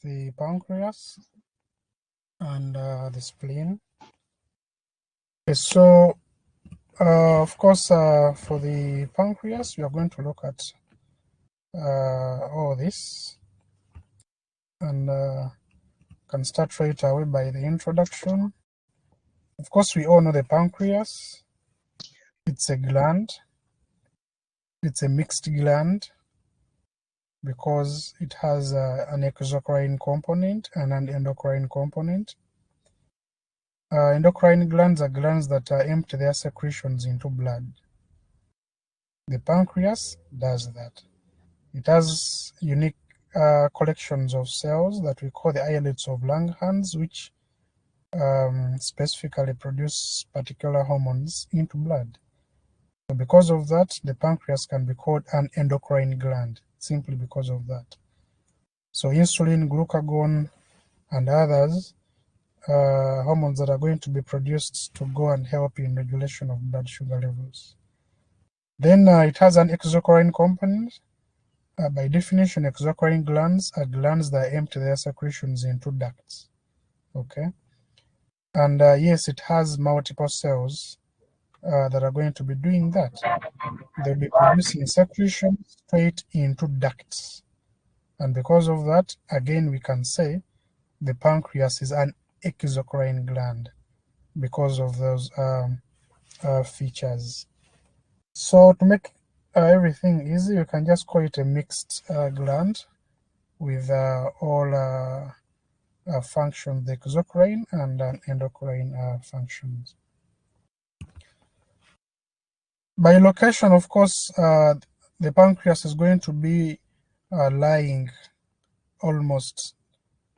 the pancreas and the spleen. Okay, so of course, for the pancreas, we are going to look at all this, and can start right away by the introduction. Of course, we all know the pancreas. It's a gland. It's a mixed gland because it has an exocrine component and an endocrine component. Endocrine glands are glands that empty their secretions into blood. The pancreas does that. It has unique collections of cells that we call the islets of Langerhans, which specifically produce particular hormones into blood. So because of that, the pancreas can be called an endocrine gland, simply because of that. So insulin, glucagon, and others, hormones that are going to be produced to go and help in regulation of blood sugar levels. Then it has an exocrine component. By definition, exocrine glands are glands that empty their secretions into ducts. Okay, and yes, it has multiple cells that are going to be doing that. They'll be producing secretion straight into ducts, and because of that, again, we can say the pancreas is an exocrine gland because of those features. So to make everything easy, you can just call it a mixed gland with all functions, the exocrine and endocrine functions. By location, of course, the pancreas is going to be lying almost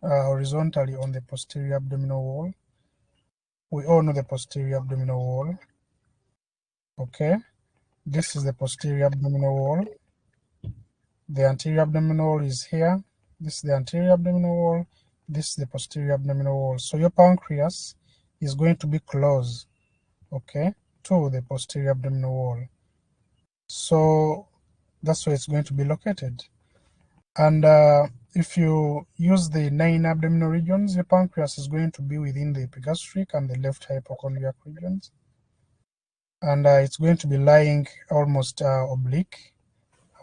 horizontally on the posterior abdominal wall. We all know the posterior abdominal wall. Okay, this is the posterior abdominal wall. The anterior abdominal wall is here. This is the anterior abdominal wall. This is the posterior abdominal wall. So your pancreas is going to be close, okay, to the posterior abdominal wall. So that's where it's going to be located. And if you use the 9 abdominal regions, your pancreas is going to be within the epigastric and the left hypochondriac regions. And it's going to be lying almost oblique,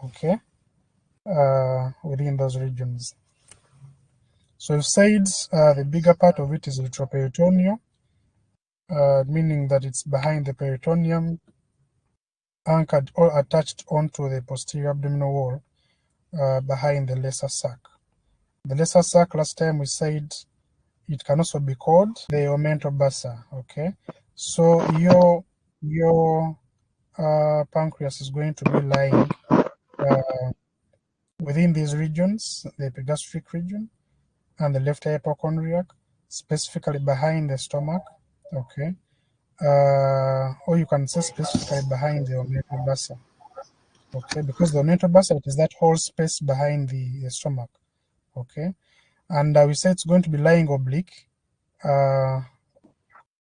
okay, within those regions. So we've said the bigger part of it is retroperitoneal, meaning that it's behind the peritoneum, anchored or attached onto the posterior abdominal wall, behind the lesser sac. The lesser sac, last time we said, it can also be called the omental bursa. Okay, so your pancreas is going to be lying within these regions, the epigastric region and the left hypochondriac, specifically behind the stomach. Okay, or you can say specifically behind the omental bursa. Okay, because the omental bursa, it is that whole space behind the stomach. Okay, and we say it's going to be lying oblique,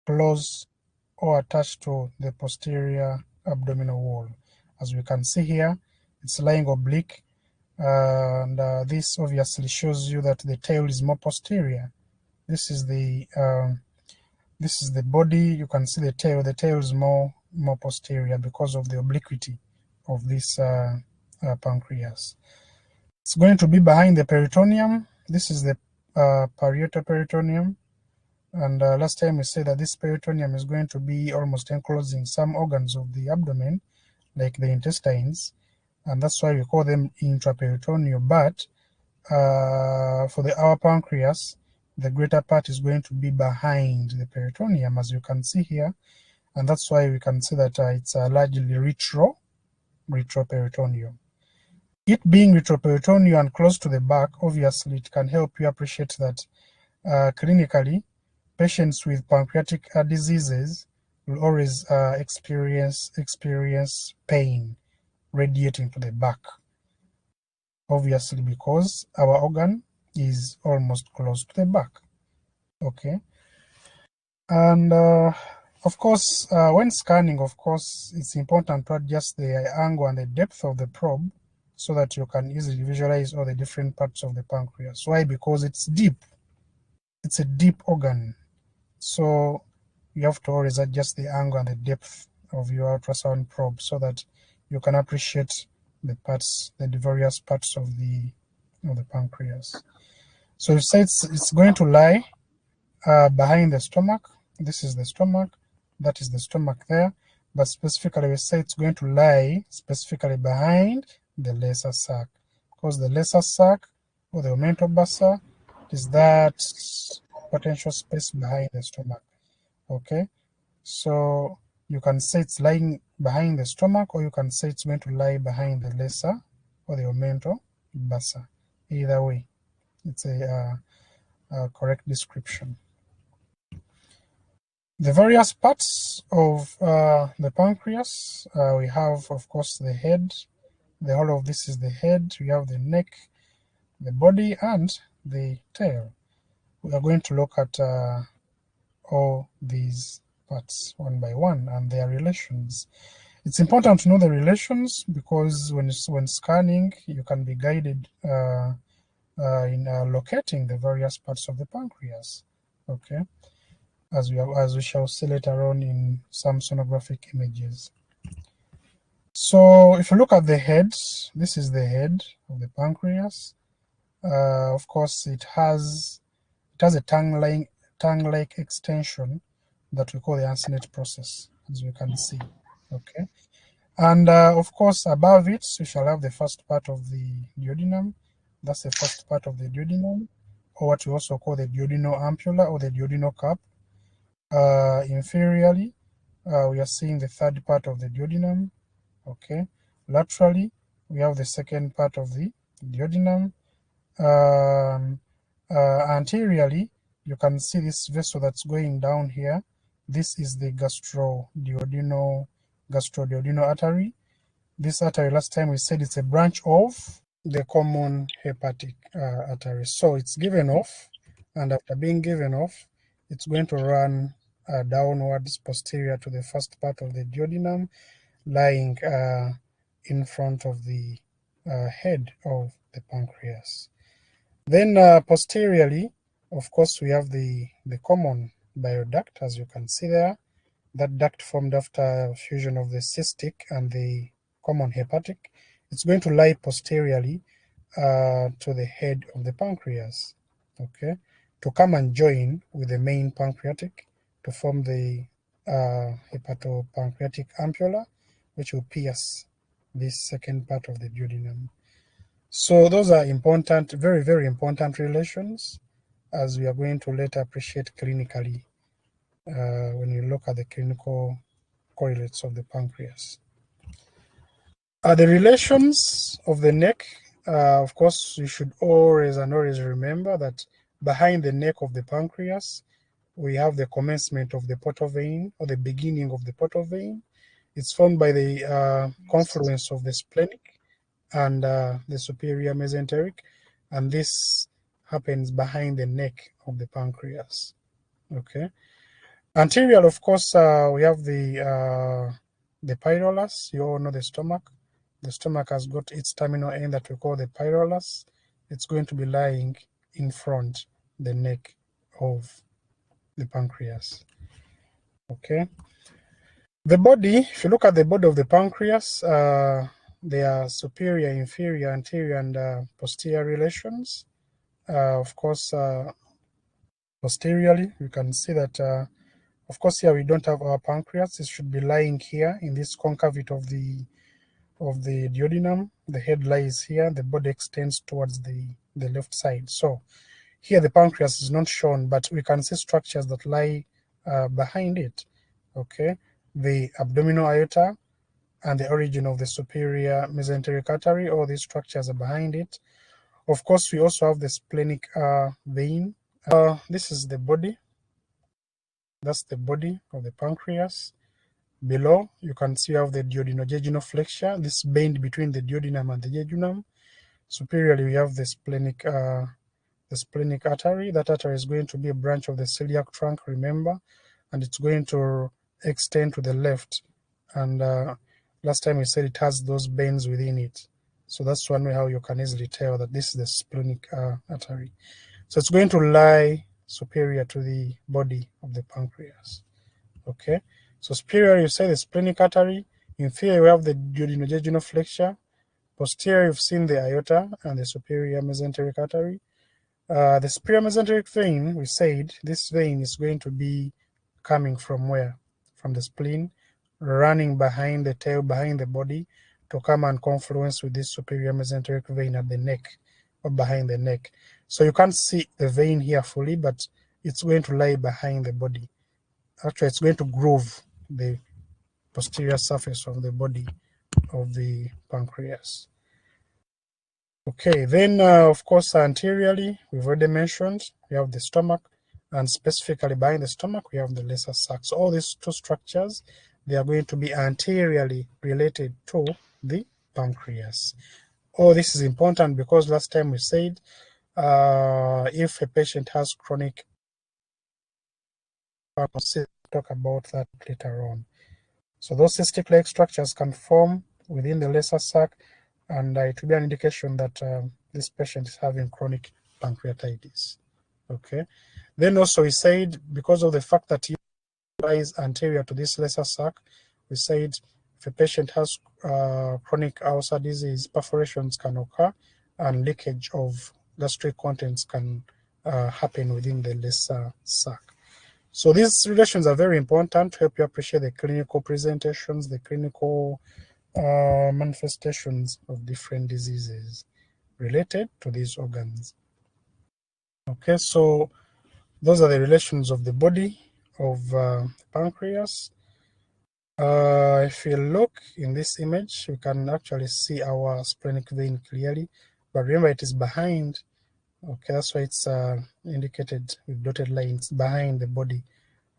close or attached to the posterior abdominal wall. As we can see here, it's lying oblique, and this obviously shows you that the tail is more posterior. This is the body. You can see the tail. The tail is more posterior because of the obliquity of this pancreas. It's going to be behind the peritoneum. This is the parietal peritoneum. And last time we said that this peritoneum is going to be almost enclosing some organs of the abdomen, like the intestines, and that's why we call them intraperitoneal. But for our pancreas, the greater part is going to be behind the peritoneum, as you can see here, and that's why we can say that it's largely retroperitoneal. It being retroperitoneal and close to the back, obviously it can help you appreciate that clinically, patients with pancreatic diseases will always experience pain radiating to the back, obviously because our organ is almost close to the back. Okay, and of course, when scanning, of course, it's important to adjust the angle and the depth of the probe so that you can easily visualize all the different parts of the pancreas. Why? Because it's deep. It's a deep organ. So you have to always adjust the angle and the depth of your ultrasound probe so that you can appreciate the parts, the various parts of the pancreas. So you say it's going to lie behind the stomach. This is the stomach, that is the stomach there, but specifically we say it's going to lie specifically behind the lesser sac, because the lesser sac or the aumento bassa is that potential space behind the stomach. Okay, so you can say it's lying behind the stomach, or you can say it's going to lie behind the lesser or the aumento bassa. Either way, it's a correct description. The various parts of the pancreas, we have, of course, the head. The whole of this is the head. We have the neck, the body, and the tail. We are going to look at all these parts one by one and their relations. It's important to know the relations because when scanning, you can be guided in locating the various parts of the pancreas. Okay, as we shall see later on in some sonographic images. So if you look at the head, this is the head of the pancreas. Of course, it has a tongue-like extension that we call the uncinate process, as you can see. Okay, and of course above it we shall have the first part of the duodenum. That's the first part of the duodenum, or what we also call the duodenal ampulla or the duodenal cup. Inferiorly, we are seeing the third part of the duodenum. Okay, laterally we have the second part of the duodenum. Anteriorly, you can see this vessel that's going down here. This is the gastroduodenal artery. This artery, last time we said it's a branch of the common hepatic artery. So it's given off, and after being given off, it's going to run downwards posterior to the first part of the duodenum, lying in front of the head of the pancreas. Then posteriorly, of course, we have the common bile duct, as you can see there. That duct formed after fusion of the cystic and the common hepatic. It's going to lie posteriorly to the head of the pancreas, okay, to come and join with the main pancreatic to form the hepatopancreatic ampulla, which will pierce this second part of the duodenum. So those are important, very, very important relations, as we are going to later appreciate clinically when you look at the clinical correlates of the pancreas. The relations of the neck, of course, you should always remember that behind the neck of the pancreas, we have the commencement of the portal vein, or the beginning of the portal vein. It's formed by the confluence of the splenic and the superior mesenteric, and this happens behind the neck of the pancreas. Okay. Anterior, of course, we have the pylorus. You all know the stomach. The stomach has got its terminal end that we call the pylorus. It's going to be lying in front the neck of the pancreas. Okay. The body, if you look at the body of the pancreas, there are superior, inferior, anterior, and posterior relations. Of course, posteriorly, you can see that, of course, here we don't have our pancreas. It should be lying here in this concavity of the duodenum. The head lies here. The body extends towards the left side. So here the pancreas is not shown, but we can see structures that lie behind it. Okay, the abdominal aorta and the origin of the superior mesenteric artery, all these structures are behind it. Of course, we also have the splenic vein. This is the body. That's the body of the pancreas. Below, you can see you have the duodenojejunal flexure, this bend between the duodenum and the jejunum. Superiorly, we have the splenic artery. That artery is going to be a branch of the celiac trunk, remember, and it's going to extend to the left. And last time we said it has those bends within it. So that's one way how you can easily tell that this is the splenic artery. So it's going to lie superior to the body of the pancreas. Okay, so superior you say the splenic artery, inferior you have the duodenojejunal flexure, posterior you've seen the aorta and the superior mesenteric artery. The superior mesenteric vein, we said this vein is going to be coming from where? From the spleen, running behind the tail, behind the body, to come and confluence with this superior mesenteric vein at the neck or behind the neck. So you can't see the vein here fully, but it's going to lie behind the body. Actually, it's going to groove the posterior surface of the body of the pancreas. Okay, then of course anteriorly, we've already mentioned, we have the stomach, and specifically behind the stomach, we have the lesser sac. So all these two structures, they are going to be anteriorly related to the pancreas. Oh, this is important because last time we said if a patient has chronic, we'll talk about that later on. So those cystic-like structures can form within the lesser sac, and it will be an indication that this patient is having chronic pancreatitis. Okay. Then also we said, because of the fact that it lies anterior to this lesser sac, we said if a patient has chronic ulcer disease, perforations can occur and leakage of gastric contents can happen within the lesser sac. So these relations are very important to help you appreciate the clinical presentations, the clinical manifestations of different diseases related to these organs. Okay, so those are the relations of the body of pancreas. If you look in this image, you can actually see our splenic vein clearly, but remember it is behind. Okay, that's why it's indicated with dotted lines behind the body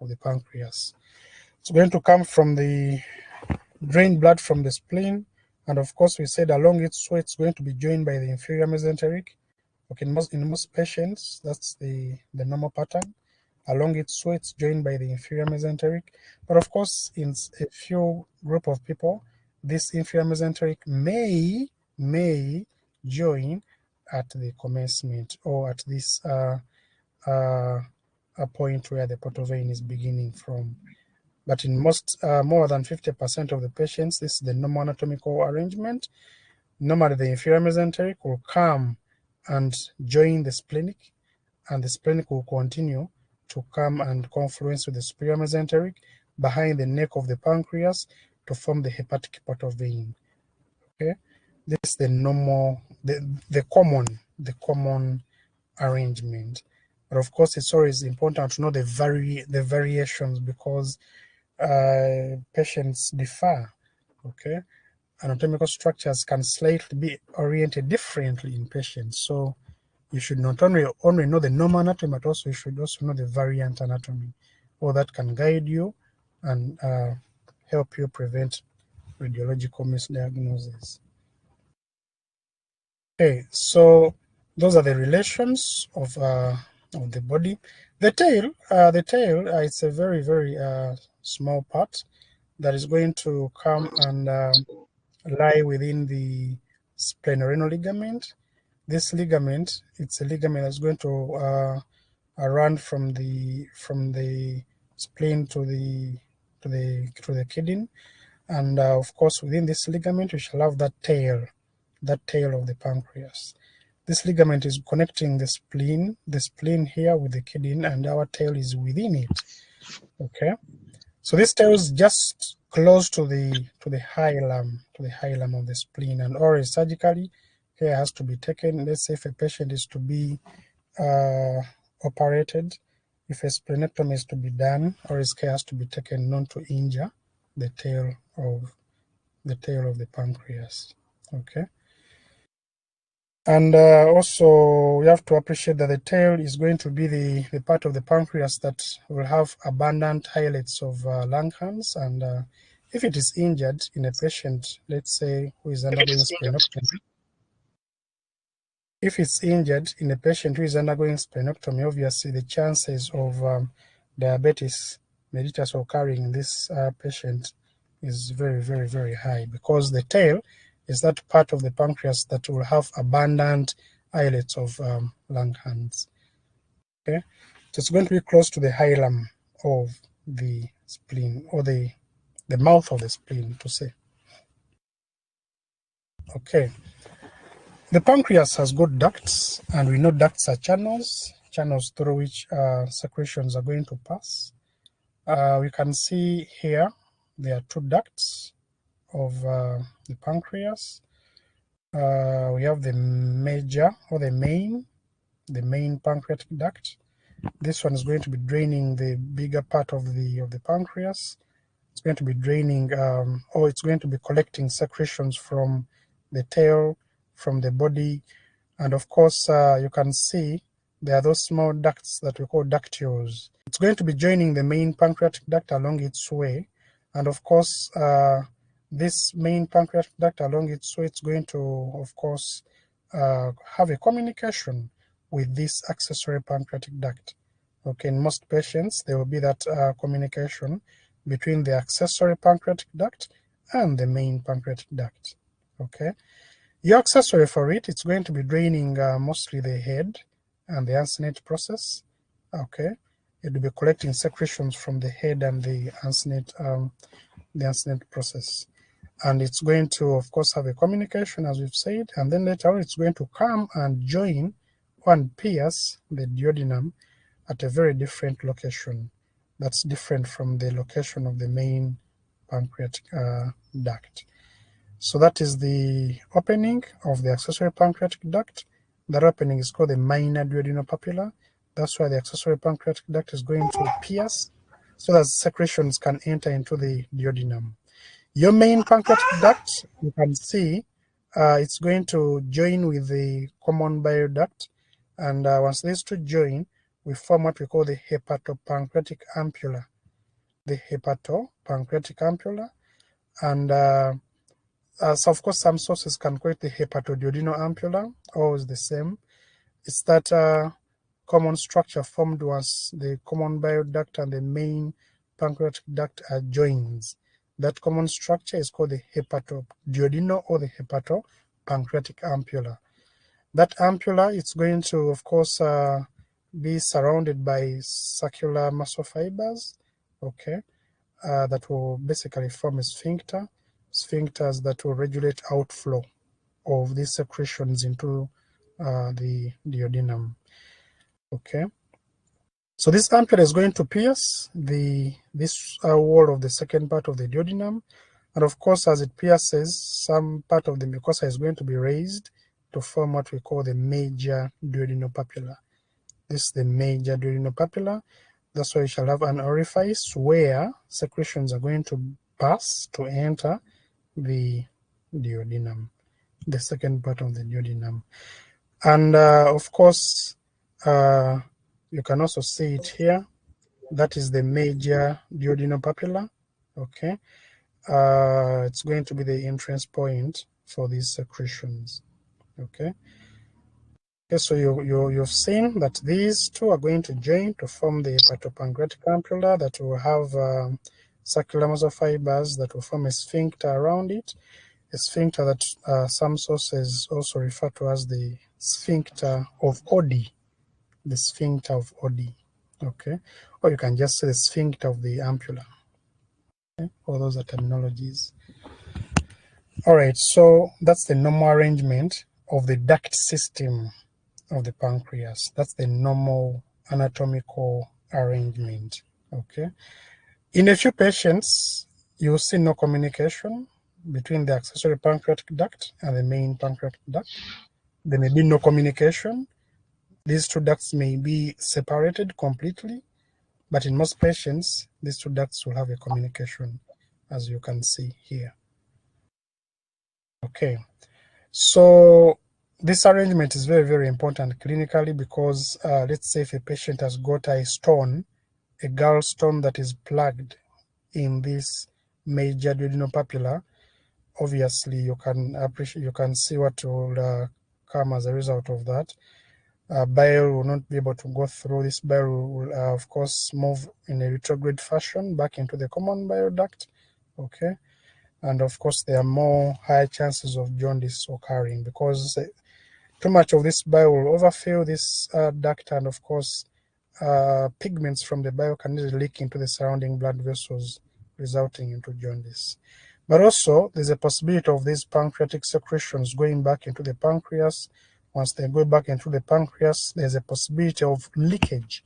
of the pancreas. It's going to come from the drain blood from the spleen, and of course we said along its way it's going to be joined by the inferior mesenteric. Okay, in most patients that's the normal pattern. Along its way it's joined by the inferior mesenteric, but of course in a few group of people this inferior mesenteric may join at the commencement or at this a point where the portal vein is beginning from. But in most, more than 50% of the patients, this is the normal anatomical arrangement. Normally, the inferior mesenteric will come and join the splenic, and the splenic will continue to come and confluence with the superior mesenteric behind the neck of the pancreas to form the hepatic portal vein. Okay, this is the normal, the common arrangement. But of course, it's always important to know the variations because patients differ. Okay, anatomical structures can slightly be oriented differently in patients. So you should not only know the normal anatomy, but also you should also know the variant anatomy. All that can guide you and help you prevent radiological misdiagnosis. Okay, so those are the relations of the body. The tail, it's a very small part that is going to come and lie within the splenorenal ligament. This ligament, it's a ligament that's going to run from the spleen to the kidney, and of course within this ligament we shall have that tail of the pancreas. This ligament is connecting the spleen here with the kidney, and our tail is within it. Okay, so this tail is just close to the hilum of the spleen, and always surgically care has to be taken. Let's say if a patient is to be operated, if a splenectomy is to be done, always care has to be taken not to injure the tail of the pancreas. Okay. And also we have to appreciate that the tail is going to be the part of the pancreas that will have abundant islets of Langerhans, and if it is injured in a patient, let's say who is undergoing splenectomy, if it's injured in a patient who is undergoing splenectomy, obviously the chances of diabetes mellitus occurring in this patient is very high, because the tail is that part of the pancreas that will have abundant islets of Langerhans. Okay, so it's going to be close to the hilum of the spleen, or the mouth of the spleen, to say. Okay, the pancreas has got ducts, and we know ducts are channels through which secretions are going to pass. We can see here there are two ducts of the pancreas. We have the major, or the main pancreatic duct. This one is going to be draining the bigger part of the pancreas. It's going to be draining, or it's going to be collecting secretions from the tail, from the body, and of course you can see there are those small ducts that we call ductules. It's going to be joining the main pancreatic duct along its way, and of course this main pancreatic duct along its way, it's going to, of course, have a communication with this accessory pancreatic duct. Okay, in most patients there will be that communication between the accessory pancreatic duct and the main pancreatic duct. Okay, your accessory for it, it's going to be draining mostly the head and the uncinate process. Okay, it will be collecting secretions from the head and the uncinate process, and it's going to, of course, have a communication, as we've said, and then later on it's going to come and join and pierce the duodenum at a very different location. That's different from the location of the main pancreatic duct. So that is the opening of the accessory pancreatic duct. That opening is called the minor duodenal papilla. That's why the accessory pancreatic duct is going to pierce so that secretions can enter into the duodenum. Your main pancreatic duct, you can see it's going to join with the common bile duct, and once these two join, we form what we call the hepatopancreatic ampulla. The hepatopancreatic ampulla, and so of course some sources can call it the hepatoduodenal ampulla, always the same. It's that common structure formed once the common bile duct and the main pancreatic duct are joins. That common structure is called the hepatoduodenal or the hepatopancreatic ampulla. That ampulla, it's going to, of course, be surrounded by circular muscle fibers, okay, that will basically form a sphincter, sphincters that will regulate outflow of these secretions into the duodenum. Okay, so this ampulla is going to pierce this wall of the second part of the duodenum, and of course, as it pierces, some part of the mucosa is going to be raised to form what we call the major duodenal papilla. This is the major duodenal papilla. That's why you shall have an orifice where secretions are going to pass to enter the duodenum, the second part of the duodenum. And of course, you can also see it here. That is the major duodenal papilla. Okay, it's going to be the entrance point for these secretions. Okay. Okay, so you've seen that these two are going to join to form the hepatopancreatic ampulla that will have circular muscle fibers that will form a sphincter around it, a sphincter that some sources also refer to as the sphincter of Oddi, the sphincter of Oddi, okay? Or you can just say the sphincter of the ampulla, okay? All those are terminologies. All right, so that's the normal arrangement of the duct system of the pancreas. That's the normal anatomical arrangement. Okay. In a few patients, you will see no communication between the accessory pancreatic duct and the main pancreatic duct. There may be no communication. These two ducts may be separated completely, but in most patients, these two ducts will have a communication, as you can see here. Okay. So this arrangement is very, very important clinically because let's say if a patient has got a stone, a gallstone that is plugged in this major duodenal papilla, obviously you can see what will come as a result of that. Bile will not be able to go through. This bile will of course move in a retrograde fashion back into the common bile duct. Okay. and of course there are more higher chances of jaundice occurring because too much of this bile will overfill this duct, and of course pigments from the bile can easily leak into the surrounding blood vessels, resulting into jaundice. But also there's a possibility of these pancreatic secretions going back into the pancreas. Once they go back into the pancreas, there's a possibility of leakage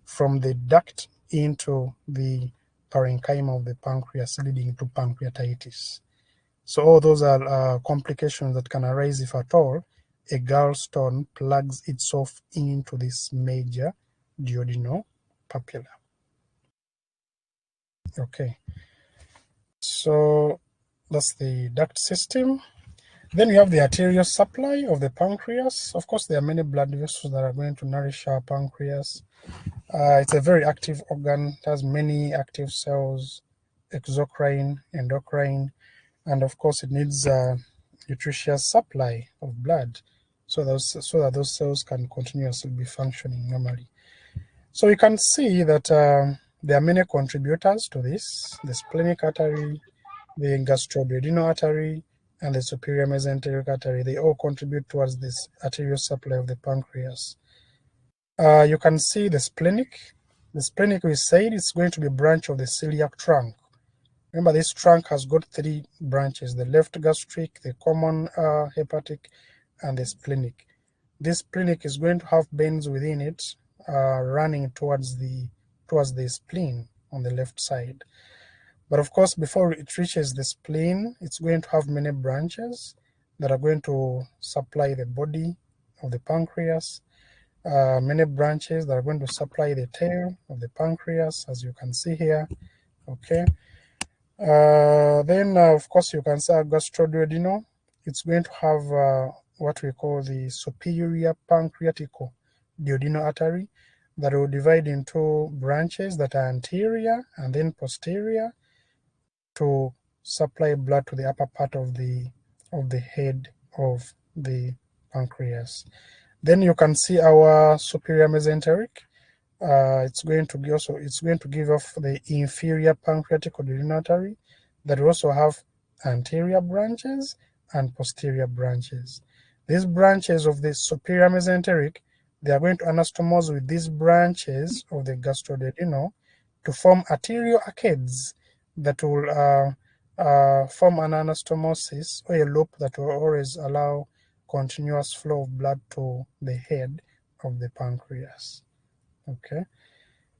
from the duct into the parenchyma of the pancreas, leading to pancreatitis. So all those are complications that can arise if at all a gallstone plugs itself into this major duodenal papilla. Okay, so that's the duct system. Then we have the arterial supply of the pancreas. Of course, there are many blood vessels that are going to nourish our pancreas. It's a very active organ. It has many active cells, exocrine, endocrine, and of course it needs a nutritious supply of blood so that those cells can continuously be functioning normally. So you can see that there are many contributors to this: the splenic artery, the gastroduodenal artery, and the superior mesenteric artery. They all contribute towards this arterial supply of the pancreas. You can see the splenic. The splenic, we said, it's going to be a branch of the celiac trunk. Remember, this trunk has got three branches: the left gastric, the common hepatic, and the splenic. This splenic is going to have veins within it running towards the spleen on the left side. But of course, before it reaches the spleen, it's going to have many branches that are going to supply the body of the pancreas, many branches that are going to supply the tail of the pancreas, as you can see here. Okay. Then, of course, you can say gastroduodenal. It's going to have what we call the superior pancreaticoduodenal artery that will divide into branches that are anterior and then posterior to supply blood to the upper part of the head of the pancreas. Then you can see our superior mesenteric. It's going to give off the inferior pancreaticoduodenal artery that will also have anterior branches and posterior branches. These branches of the superior mesenteric, they are going to anastomose with these branches of the gastroduodenal to form arterial arcades that will form an anastomosis, or a loop that will always allow continuous flow of blood to the head of the pancreas. Okay,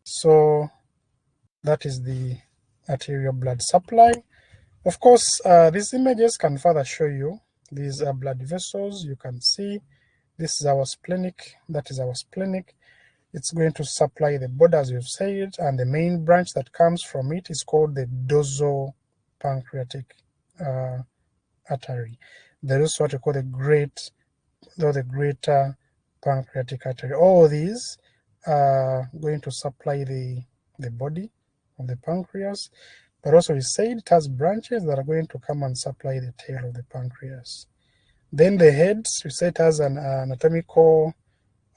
so that is the arterial blood supply. Of course, these images can further show you these are blood vessels. You can see this is our splenic, that is our splenic. It's going to supply the body, as we've said, and the main branch that comes from it is called the dorsal pancreatic artery. There is what we call the greater pancreatic artery. All these are going to supply the body of the pancreas, but also we said it has branches that are going to come and supply the tail of the pancreas. Then the heads, we said it has an anatomical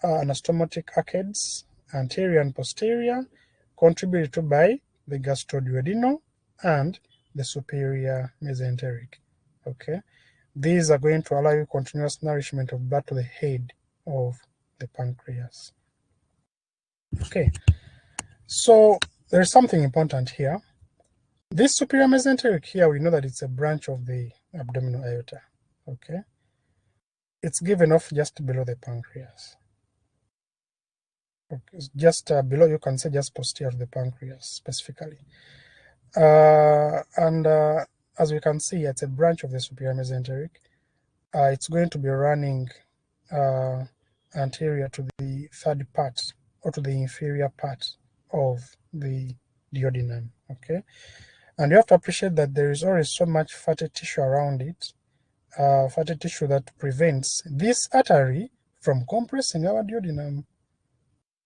anastomotic arcades, anterior and posterior, contributed to by the gastroduodenal and the superior mesenteric. Okay, these are going to allow you continuous nourishment of blood to the head of the pancreas. Okay, so there is something important here. This superior mesenteric here, we know that it's a branch of the abdominal aorta. Okay, it's given off just below the pancreas. Okay, just below, you can say just posterior of the pancreas specifically. And as we can see, it's a branch of the superior mesenteric. It's going to be running anterior to the third part, or to the inferior part of the duodenum. Okay, and you have to appreciate that there is always so much fatty tissue around it, fatty tissue that prevents this artery from compressing our duodenum.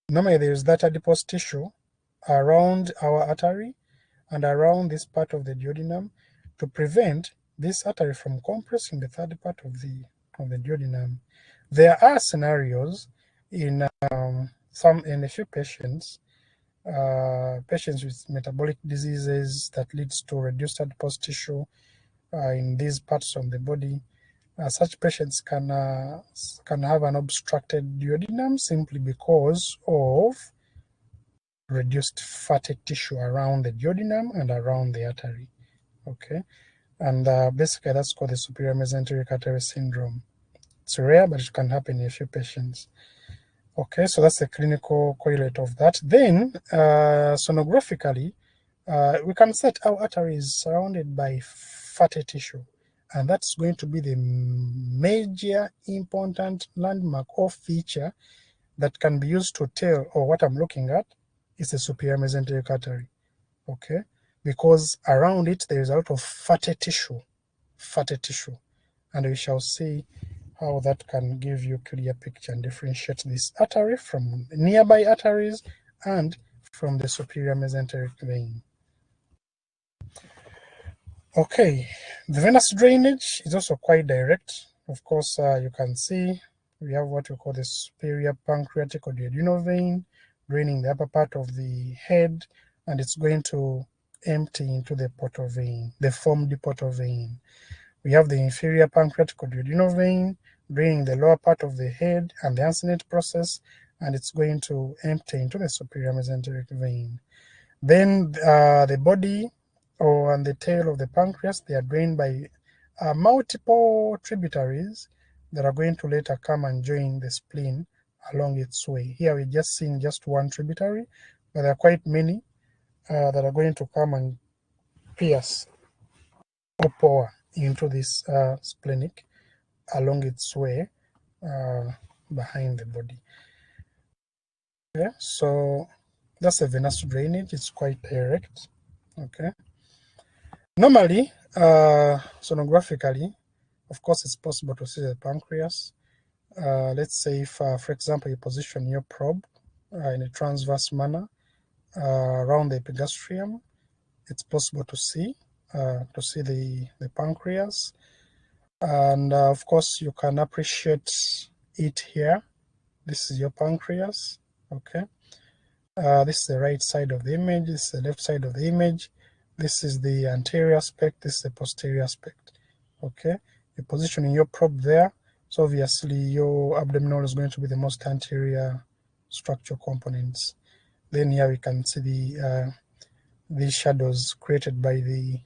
Normally there is that adipose tissue around our artery and around this part of the duodenum to prevent this artery from compressing the third part of the duodenum. There are scenarios in a few patients, patients with metabolic diseases that leads to reduced adipose tissue. in these parts of the body. Such patients can have an obstructed duodenum simply because of reduced fatty tissue around the duodenum and around the artery. Okay, and basically that's called the superior mesenteric artery syndrome. It's rare, but it can happen in a few patients. Okay, so that's the clinical correlate of that. Then, sonographically, we can set our arteries surrounded by fatty tissue, and that's going to be the major important landmark or feature that can be used to tell, or what I'm looking at is a superior mesenteric artery. Okay, because around it there is a lot of fatty tissue, and we shall see how that can give you a clear picture and differentiate this artery from nearby arteries and from the superior mesenteric vein. Okay, the venous drainage is also quite direct. Of course, you can see we have what we call the superior pancreaticoduodenal vein draining the upper part of the head, and it's going to empty into the portal vein, the formed portal vein. We have the inferior pancreaticoduodenal vein draining the lower part of the head and the uncinate process, and it's going to empty into the superior mesenteric vein. Then the body and the tail of the pancreas, they are drained by multiple tributaries that are going to later come and join the spleen along its way. Here we're just seeing just one tributary, but there are quite many that are going to come and pierce or pour into this splenic along its way behind the body. Okay, so that's the venous drainage. It's quite direct. Okay. Normally, sonographically, of course, it's possible to see the pancreas. Let's say if, for example, you position your probe in a transverse manner around the epigastrium, it's possible to see the pancreas. And of course, you can appreciate it here. This is your pancreas. Okay. This is the right side of the image. This is the left side of the image. This is the anterior aspect. This is the posterior aspect. Okay. You're positioning your probe there. So obviously your abdominal is going to be the most anterior structural components. Then here we can see the shadows created by the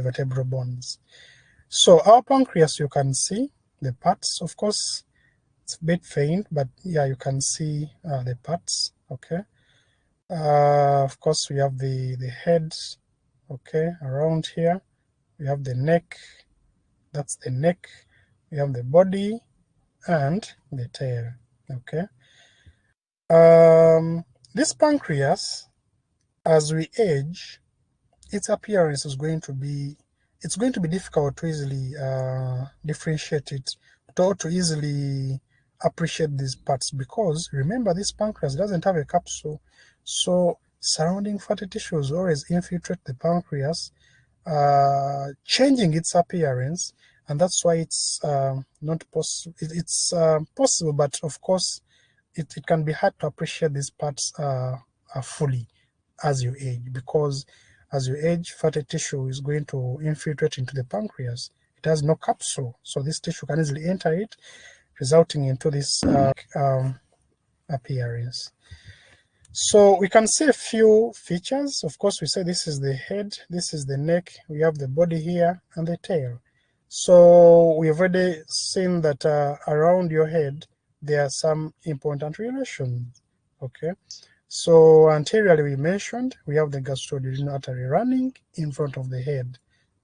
vertebral bones. So our pancreas, you can see the parts. Of course, it's a bit faint, but yeah, you can see the parts. Okay. Of course, we have the head. Okay, around here we have the neck. That's the neck. We have the body and the tail. Okay. This pancreas, as we age, its appearance is going to be, it's going to be difficult to easily differentiate it, or to easily appreciate these parts, because remember, this pancreas doesn't have a capsule, so surrounding fatty tissues always infiltrate the pancreas, changing its appearance, and that's why it's not possible. It's possible, but of course it can be hard to appreciate these parts fully as you age, because as you age, fatty tissue is going to infiltrate into the pancreas. It has no capsule, so this tissue can easily enter it, resulting into this appearance. So we can see a few features. Of course, we say this is the head, this is the neck, we have the body here, and the tail. So we've already seen that around your head, there are some important relations. Okay. So anteriorly, we mentioned we have the gastroduodenal artery running in front of the head.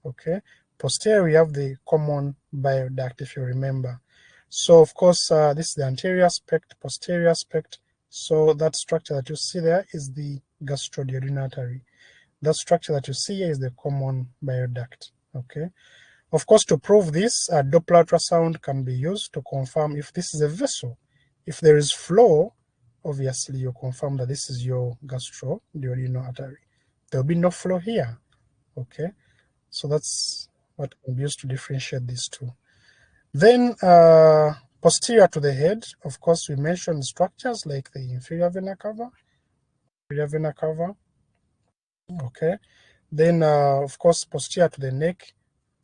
Okay. Posterior, we have the common bile duct, if you remember. So of course, this is the anterior aspect, posterior aspect. So that structure that you see there is the gastroduodenal artery. That structure that you see here is the common bile duct. Okay. Of course, to prove this, a Doppler ultrasound can be used to confirm if this is a vessel. If there is flow, obviously you confirm that this is your gastroduodenal artery. There will be no flow here. Okay, so that's what can be used to differentiate these two. Then posterior to the head, of course, we mentioned structures like the inferior vena cava, Okay, then of course posterior to the neck,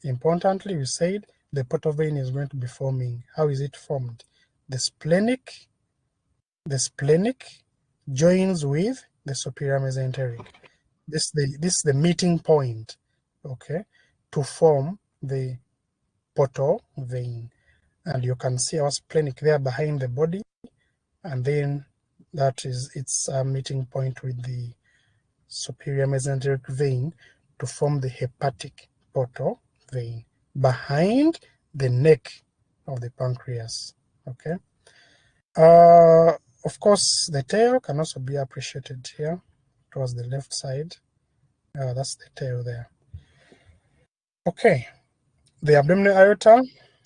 Importantly, we said the portal vein is going to be forming. How is it formed? The splenic joins with the superior mesenteric. This is the meeting point, okay, to form the portal vein. And you can see our splenic there behind the body, and then that is its meeting point with the superior mesenteric vein to form the hepatic portal vein behind the neck of the pancreas. Okay. Of course, the tail can also be appreciated here towards the left side. That's the tail there. Okay. The abdominal aorta,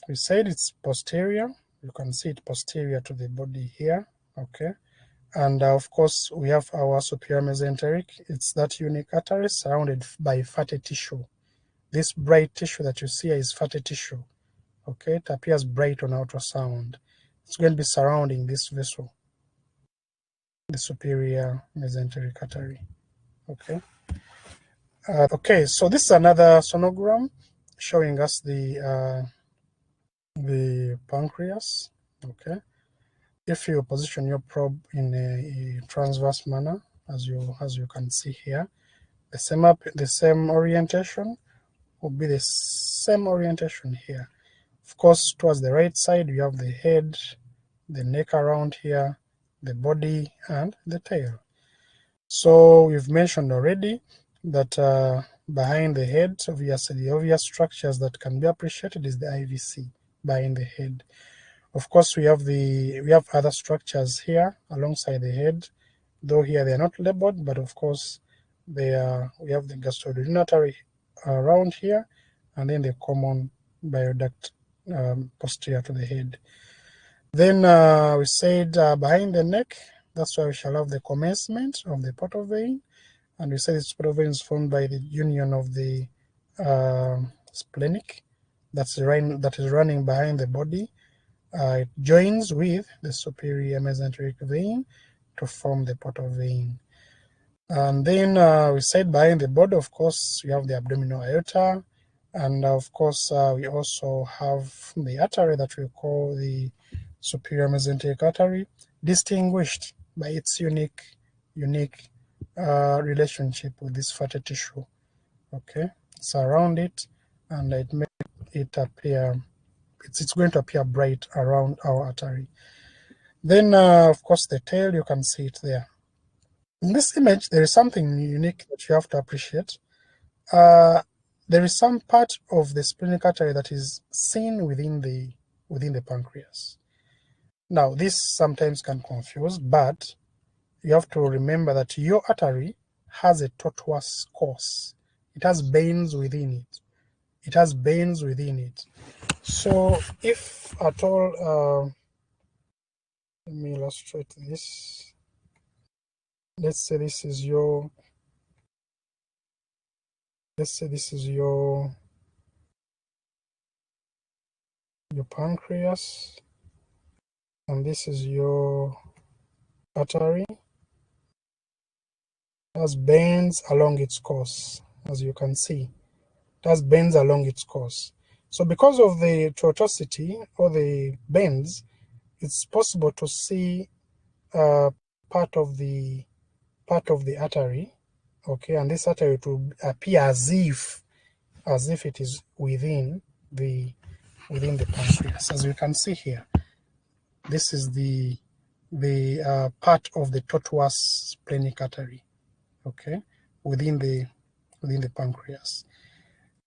we said it's posterior. You can see it posterior to the body here. Okay. And of course, we have our superior mesenteric. It's that unique artery surrounded by fatty tissue. This bright tissue that you see is fatty tissue. Okay, it appears bright on ultrasound. It's going to be surrounding this vessel, the superior mesenteric artery. Okay. Okay, so this is another sonogram showing us the pancreas. Okay. If you position your probe in a transverse manner, as you can see here, the same orientation will be the same orientation here. Of course, towards the right side, you have the head, the neck around here, the body, and the tail. So we've mentioned already that behind the head, obviously, the obvious structures that can be appreciated is the IVC behind the head. Of course, we have other structures here alongside the head, though here they are not labeled, but of course we have the gastroduodenal around here, and then the common bioduct posterior to the head. Then we said behind the neck, that's where we shall have the commencement of the portal vein, and we said this portal vein is formed by the union of the splenic that is running behind the body. It joins with the superior mesenteric vein to form the portal vein. And then we said behind the body, of course, we have the abdominal aorta, and of course we also have the artery that we call the superior mesenteric artery, distinguished by its unique relationship with this fatty tissue. Okay, surround it, and it makes it appear. It's going to appear bright around our artery. Then, of course, the tail, you can see it there. In this image, there is something unique that you have to appreciate. There is some part of the splenic artery that is seen within the pancreas. Now, this sometimes can confuse, but you have to remember that your artery has a tortuous course. It has veins within it. So if at all, let me illustrate this. Let's say this is your pancreas, and this is your artery. It has bends along its course, as you can see. It has bends along its course. So because of the tortuosity or the bends, it's possible to see part of the artery, okay, and this artery will appear as if it is within the pancreas. As you can see here, this is the part of the tortuous splenic artery, okay, within the pancreas.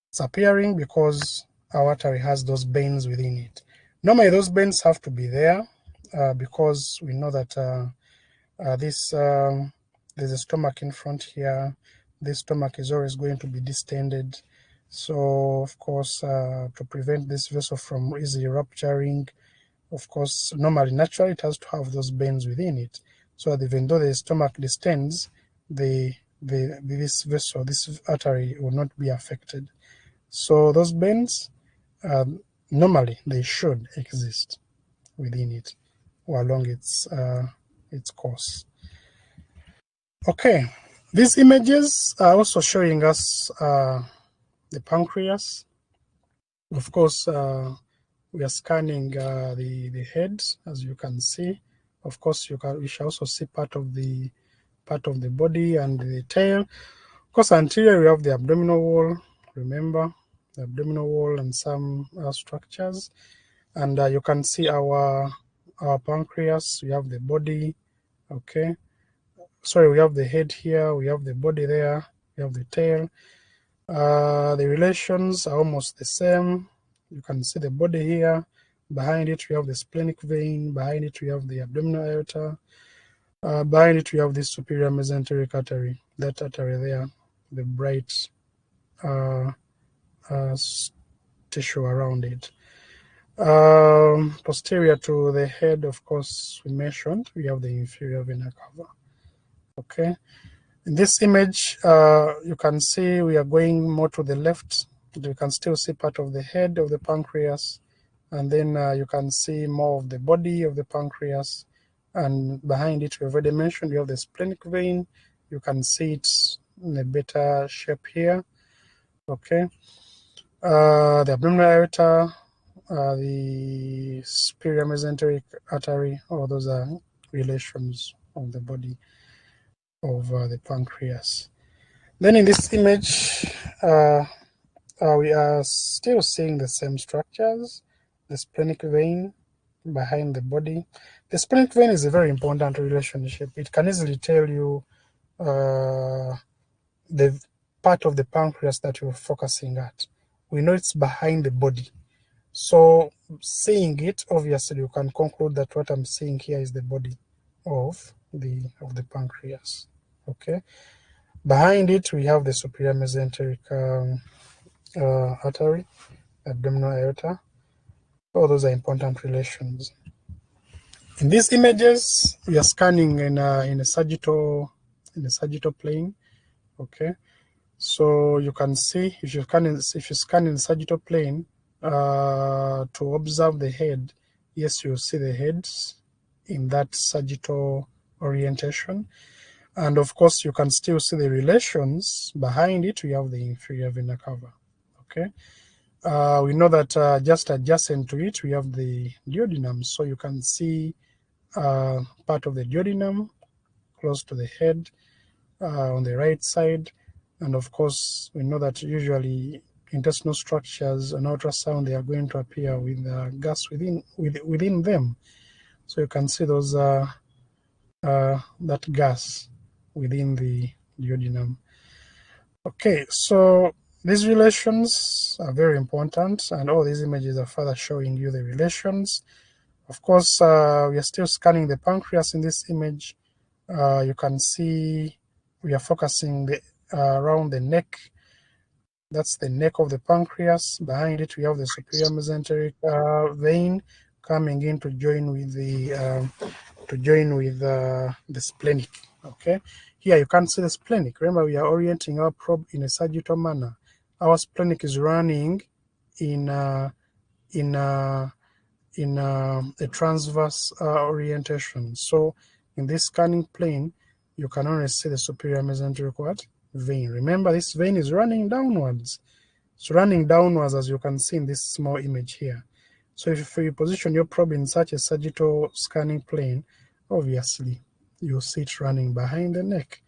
It's appearing because our artery has those veins within it. Normally those veins have to be there because we know that there's a stomach in front here. This stomach is always going to be distended. So of course, to prevent this vessel from easily rupturing, of course, naturally it has to have those veins within it. So that even though the stomach distends, this vessel, this artery will not be affected. So those veins, normally they should exist within it or along its course. Okay, these images are also showing us the pancreas. Of course, we are scanning the head, as you can see. Of course, we shall also see part of the body and the tail. Of course, anterior we have the abdominal wall. Remember, the abdominal wall and some structures. And you can see our pancreas. We have the body. Okay. Sorry, we have the head here. We have the body there. We have the tail. The relations are almost the same. You can see the body here. Behind it, we have the splenic vein. Behind it, we have the abdominal aorta. Behind it, we have the superior mesenteric artery. That artery there, the bright tissue around it. Posterior to the head, of course, we mentioned, we have the inferior vena cava. Okay. In this image, you can see we are going more to the left. You can still see part of the head of the pancreas, and then you can see more of the body of the pancreas. And behind it, we've already mentioned, you have the splenic vein. You can see it in a better shape here. Okay. The abdominal aorta, the superior mesenteric artery, all those are relations of the body of the pancreas. Then in this image, we are still seeing the same structures, the splenic vein behind the body. The splenic vein is a very important relationship. It can easily tell you the part of the pancreas that you're focusing at. We know it's behind the body. So seeing it, obviously you can conclude that what I'm seeing here is the body of the pancreas. Okay. Behind it, we have the superior mesenteric artery, abdominal aorta. All those are important relations. In these images, we are scanning in a sagittal plane. Okay, so you can see if you scan in the sagittal plane to observe the head, yes, you see the head in that sagittal orientation. And of course, you can still see the relations. Behind it, we have the inferior vena cava. Okay. We know that just adjacent to it, we have the duodenum. So you can see part of the duodenum close to the head on the right side. And of course, we know that usually intestinal structures on ultrasound, they are going to appear with gas within them. So you can see those that gas within the duodenum. Okay, so these relations are very important, and all these images are further showing you the relations. Of course, we are still scanning the pancreas in this image. You can see we are focusing around the neck. That's the neck of the pancreas. Behind it, we have the superior mesenteric vein coming in to join with the splenic. Okay, here you can see the splenic. Remember, we are orienting our probe in a sagittal manner. Our splenic is running in a transverse orientation. So in this scanning plane, you can only see the superior mesenteric vein. Remember, this vein is running downwards. It's running downwards, as you can see in this small image here. So if you position your probe in such a sagittal scanning plane, obviously you'll see it running behind the neck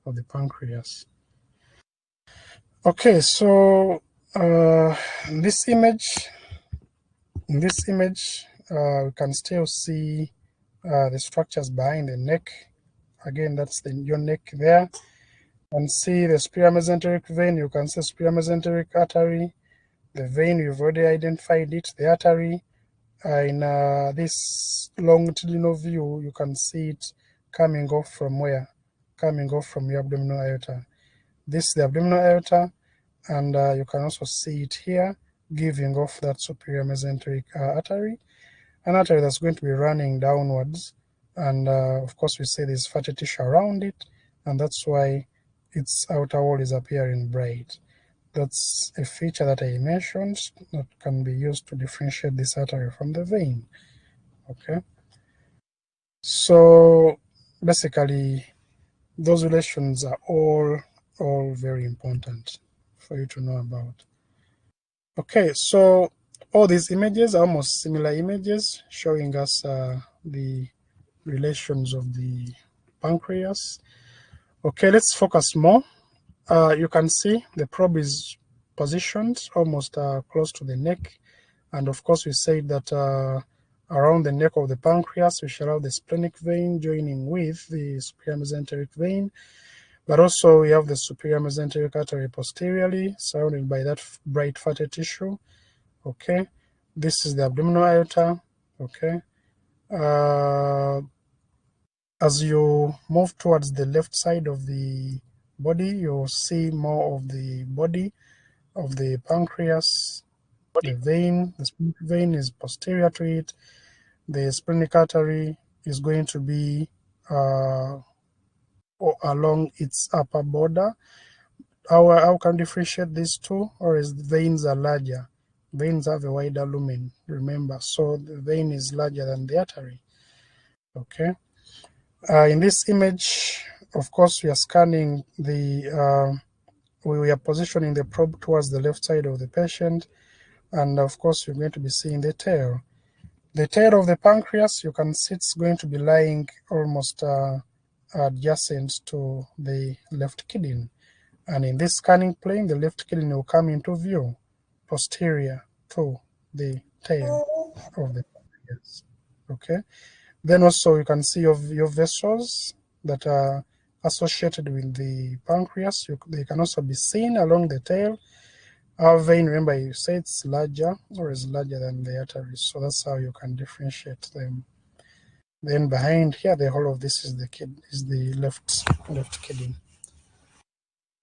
of the pancreas. Okay, so in this image, we can still see the structures behind the neck. Again, that's your neck there. You can see the superior mesenteric vein. You can see superior mesenteric artery. The vein, you've already identified it, the artery. In this longitudinal view, you can see it coming off from where? Coming off from your abdominal aorta. This is the abdominal aorta, and you can also see it here, giving off that superior mesenteric artery, an artery that's going to be running downwards. And of course, we see there's fatty tissue around it, and that's why its outer wall is appearing bright. That's a feature that I mentioned that can be used to differentiate this artery from the vein. Okay, so basically those relations are all very important for you to know about. Okay, so all these images are almost similar images showing us the relations of the pancreas. Okay, let's focus more. You can see the probe is positioned almost close to the neck, and of course we said that around the neck of the pancreas we shall have the splenic vein joining with the superior mesenteric vein, but also we have the superior mesenteric artery posteriorly surrounded by that bright fatty tissue. Okay, this is the abdominal aorta. Okay, as you move towards the left side of the body, you'll see more of the body of the pancreas. The vein, the splenic vein is posterior to it. The splenic artery is going to be along its upper border. How can we differentiate these two? Or is the veins are larger? Veins have a wider lumen, remember, so the vein is larger than the artery. Okay. In this image, of course, we are scanning the, we are positioning the probe towards the left side of the patient, and of course, you're going to be seeing the tail. The tail of the pancreas, you can see it's going to be lying almost adjacent to the left kidney. And in this scanning plane, the left kidney will come into view, posterior to the tail of the pancreas. Okay. Then also you can see your vessels that are associated with the pancreas. They can also be seen along the tail. Our vein, remember you say it's larger or is larger than the arteries, so that's how you can differentiate them. Then behind here, the whole of this is the left kidney.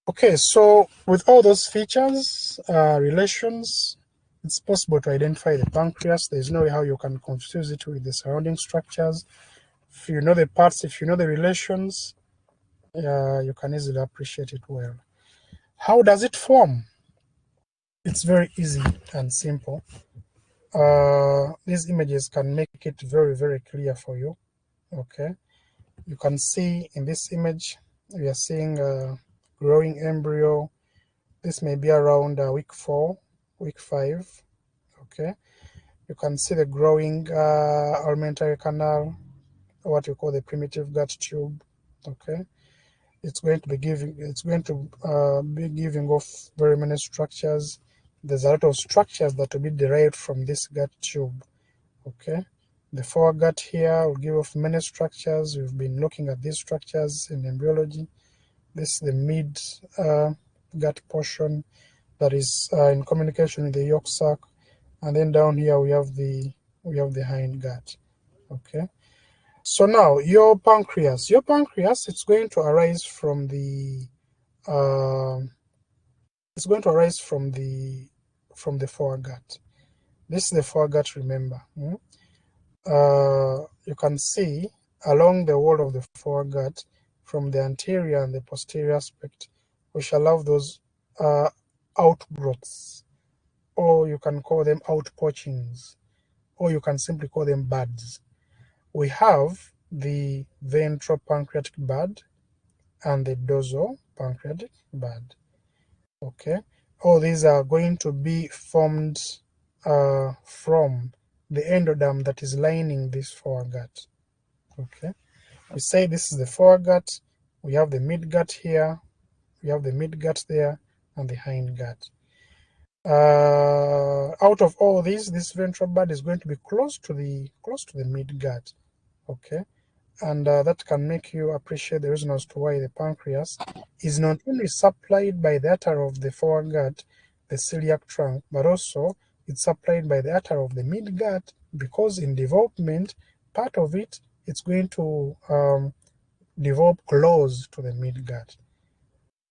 Okay, so with all those features, relations, it's possible to identify the pancreas. There's no way how you can confuse it with the surrounding structures. If you know the parts, if you know the relations, you can easily appreciate it well. How does it form? It's very easy and simple. These images can make it very, very clear for you. Okay, you can see in this image, we are seeing a growing embryo. This may be around week 4, week 5. Okay, you can see the growing alimentary canal, what we call the primitive gut tube. Okay, it's going to be giving off very many structures. There's a lot of structures that will be derived from this gut tube. Okay, the foregut here will give off many structures. We've been looking at these structures in embryology. This is the mid gut portion that is in communication with the yolk sac, and then down here we have the hind gut. Okay, so now your pancreas, it's going to arise from the foregut. This is the foregut, remember. You can see along the wall of the foregut, from the anterior and the posterior aspect, we shall have those outgrowths, or you can call them outpoachings, or you can simply call them buds. We have the ventral pancreatic bud and the dorsal pancreatic bud. Okay, all these are going to be formed from the endoderm that is lining this foregut. Okay, we say this is the foregut. We have the midgut here, we have the midgut there, and the hindgut. Out of all these, this ventral bud is going to be close to the midgut. Okay, and that can make you appreciate the reason as to why the pancreas is not only supplied by the artery of the foregut, the celiac trunk, but also it's supplied by the artery of the midgut, because in development, part of it, it's going to develop close to the midgut.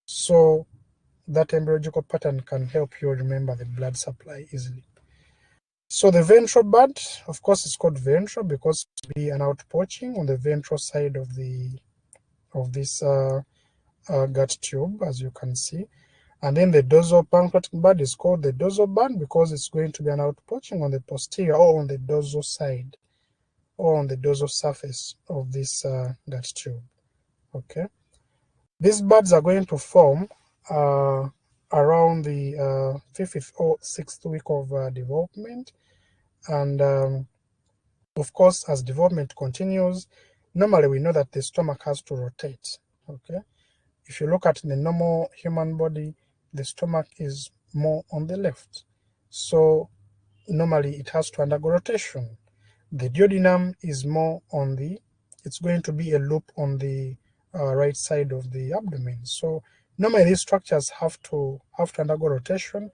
So that embryological pattern can help you remember the blood supply easily. So the ventral bud, of course, it's called ventral because it will be an outpoaching on the ventral side of this gut tube, as you can see. And then the dorsal pancreatic bud is called the dorsal bud because it's going to be an outpoaching on the posterior or on the dorsal side or on the dorsal surface of this gut tube. Okay, these buds are going to form around the fifth or sixth week of development. And of course, as development continues, normally we know that the stomach has to rotate. Okay, if you look at the normal human body, the stomach is more on the left, so normally it has to undergo rotation. The duodenum is more on the, it's going to be a loop on the right side of the abdomen. So normally these structures have to undergo rotation.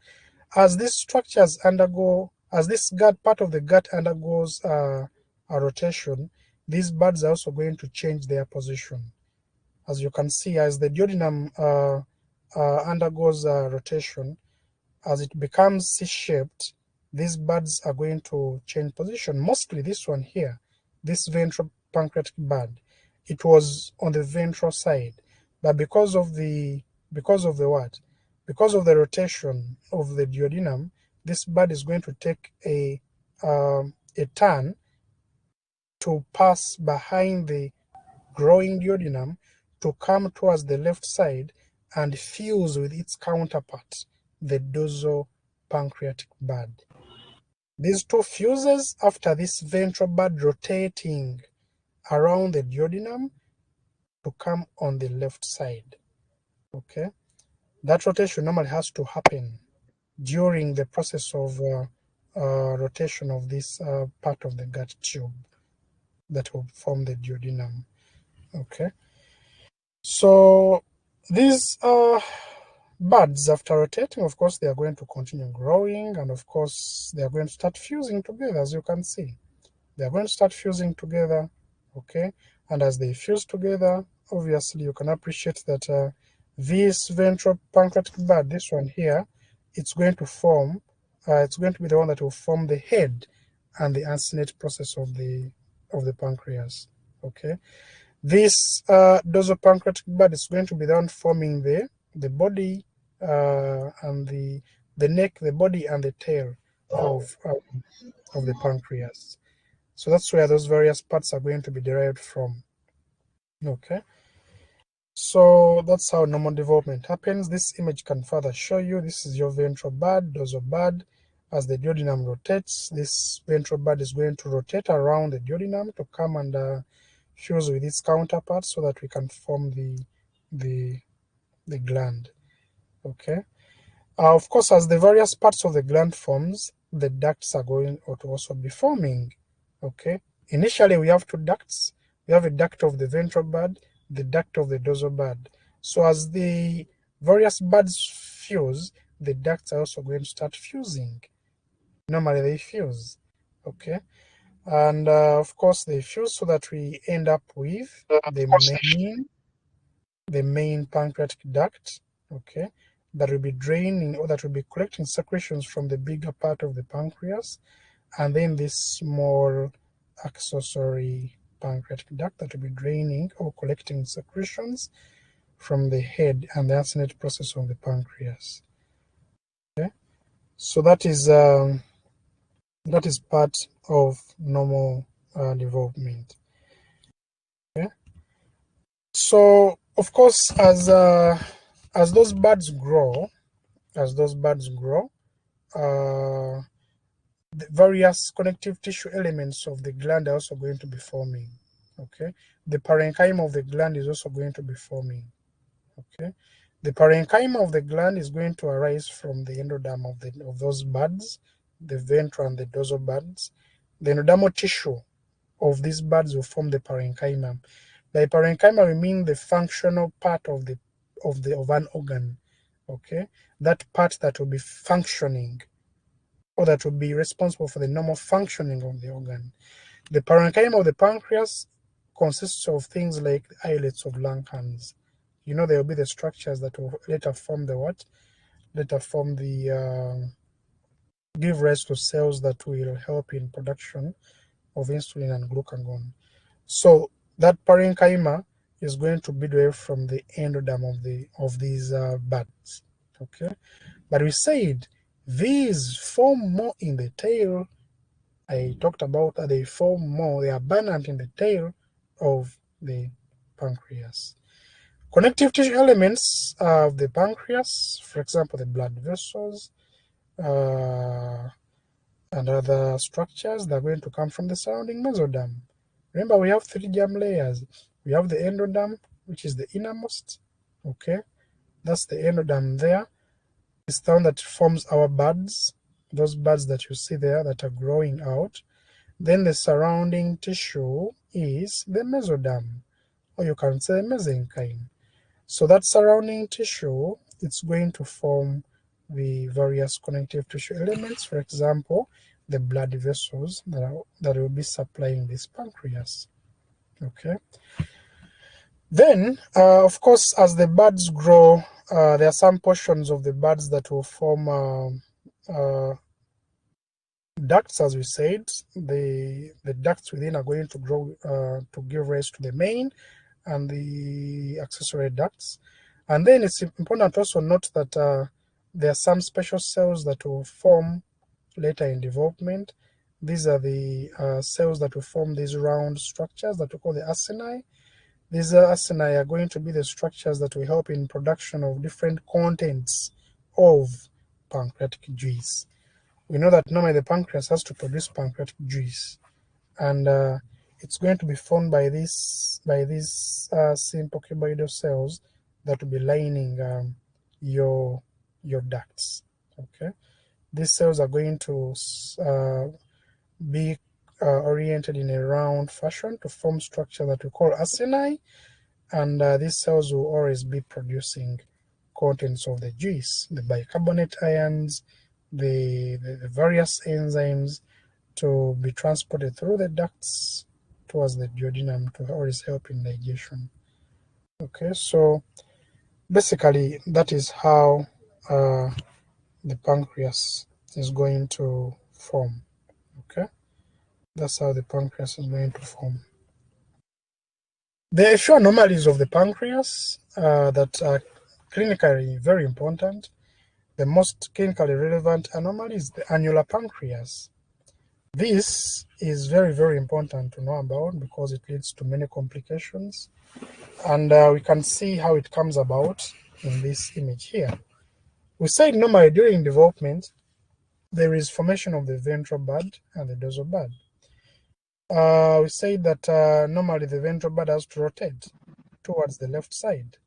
As these structures undergo, as this gut, part of the gut undergoes a rotation, these buds are also going to change their position. As you can see, as the duodenum undergoes rotation, as it becomes C-shaped, these buds are going to change position. Mostly this one here, this ventral pancreatic bud, it was on the ventral side, but because of the what? Because of the rotation of the duodenum, this bud is going to take a turn to pass behind the growing duodenum to come towards the left side and fuse with its counterpart, the dorsal pancreatic bud. These two fuses after this ventral bud rotating around the duodenum to come on the left side. Okay, that rotation normally has to happen during the process of rotation of this part of the gut tube that will form the duodenum. Okay, so these buds, after rotating, of course, they are going to continue growing, and of course, they are going to start fusing together, as you can see. They are going to start fusing together, okay? And as they fuse together, obviously, you can appreciate that this ventral pancreatic bud, this one here, it's going to form, it's going to be the one that will form the head and the uncinate process of the pancreas, okay? This dorsal pancreatic bud is going to be the one forming the body and the neck, the body and the tail of the pancreas. So that's where those various parts are going to be derived from. Okay, so that's how normal development happens. This image can further show you, this is your ventral bud, dorsal bud. As the duodenum rotates, this ventral bud is going to rotate around the duodenum to come and fuse with its counterpart so that we can form the gland. Okay. Of course, as the various parts of the gland forms, the ducts are going to also be forming. Okay. Initially, we have two ducts. We have a duct of the ventral bud, the duct of the dorsal bud. So as the various buds fuse, the ducts are also going to start fusing. Normally they fuse. Okay. And of course they fuse so that we end up with the main pancreatic duct, okay, that will be draining, or that will be collecting secretions from the bigger part of the pancreas, and then this small accessory pancreatic duct that will be draining or collecting secretions from the head and the uncinate process of the pancreas. Okay, so that is part of normal development. Okay, so of course, as those buds grow, the various connective tissue elements of the gland are also going to be forming. Okay, the parenchyma of the gland is also going to be forming. Okay, the parenchyma of the gland is going to arise from the endoderm of those buds, the ventral and the dorsal buds. The endodermal tissue of these buds will form the parenchyma. By parenchyma, we mean the functional part of an organ. Okay, that part that will be functioning, or that will be responsible for the normal functioning of the organ. The parenchyma of the pancreas consists of things like the islets of Langerhans. You know, there will be the structures that will later form the what? Later form the give rise to cells that will help in production of insulin and glucagon. So that parenchyma is going to be derived from the endoderm of these buds. Okay, but we said these form more in the tail. I talked about that they form more, they are abundant in the tail of the pancreas. Connective tissue elements of the pancreas, for example, the blood vessels and other structures that are going to come from the surrounding mesoderm. Remember, we have 3 germ layers. We have the endoderm, which is the innermost. Okay, that's the endoderm there. It's the one that forms our buds, those buds that you see there that are growing out. Then the surrounding tissue is the mesoderm, or you can say mesenchyme. So that surrounding tissue, it's going to form the various connective tissue elements, for example, the blood vessels that will be supplying this pancreas. Okay. Then, of course, as the buds grow, there are some portions of the buds that will form ducts, as we said. The ducts within are going to grow to give rise to the main and the accessory ducts. And then it's important to also note that there are some special cells that will form later in development. These are the cells that will form these round structures that we call the acini. These acini are going to be the structures that will help in production of different contents of pancreatic juice. We know that normally the pancreas has to produce pancreatic juice, and it's going to be formed by these simple cuboidal cells that will be lining your ducts. Okay, these cells are going to be oriented in a round fashion to form structure that we call acini, and these cells will always be producing contents of the juice, the bicarbonate ions, the various enzymes to be transported through the ducts towards the duodenum to always help in digestion. Okay, so basically that is how the pancreas is going to form. Okay, that's how the pancreas is going to form. There are a few anomalies of the pancreas that are clinically very important. The most clinically relevant anomaly is the annular pancreas. This is very, very important to know about because it leads to many complications, and we can see how it comes about in this image here. We said normally during development there is formation of the ventral bud and the dorsal bud. We said that normally the ventral bud has to rotate towards the left side.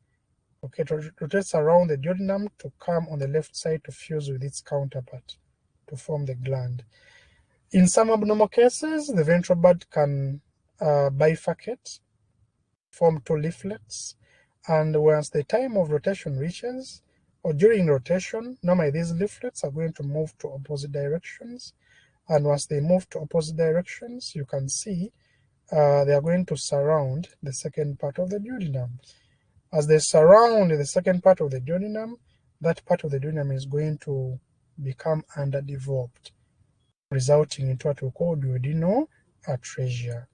Okay, it rotates around the duodenum to come on the left side to fuse with its counterpart to form the gland. In some abnormal cases, the ventral bud can bifurcate, form 2 leaflets, and once the time of rotation reaches, or during rotation, normally these leaflets are going to move to opposite directions, and once they move to opposite directions, you can see they are going to surround the second part of the duodenum. As they surround the second part of the duodenum, that part of the duodenum is going to become underdeveloped, resulting into what we call duodenal atresia.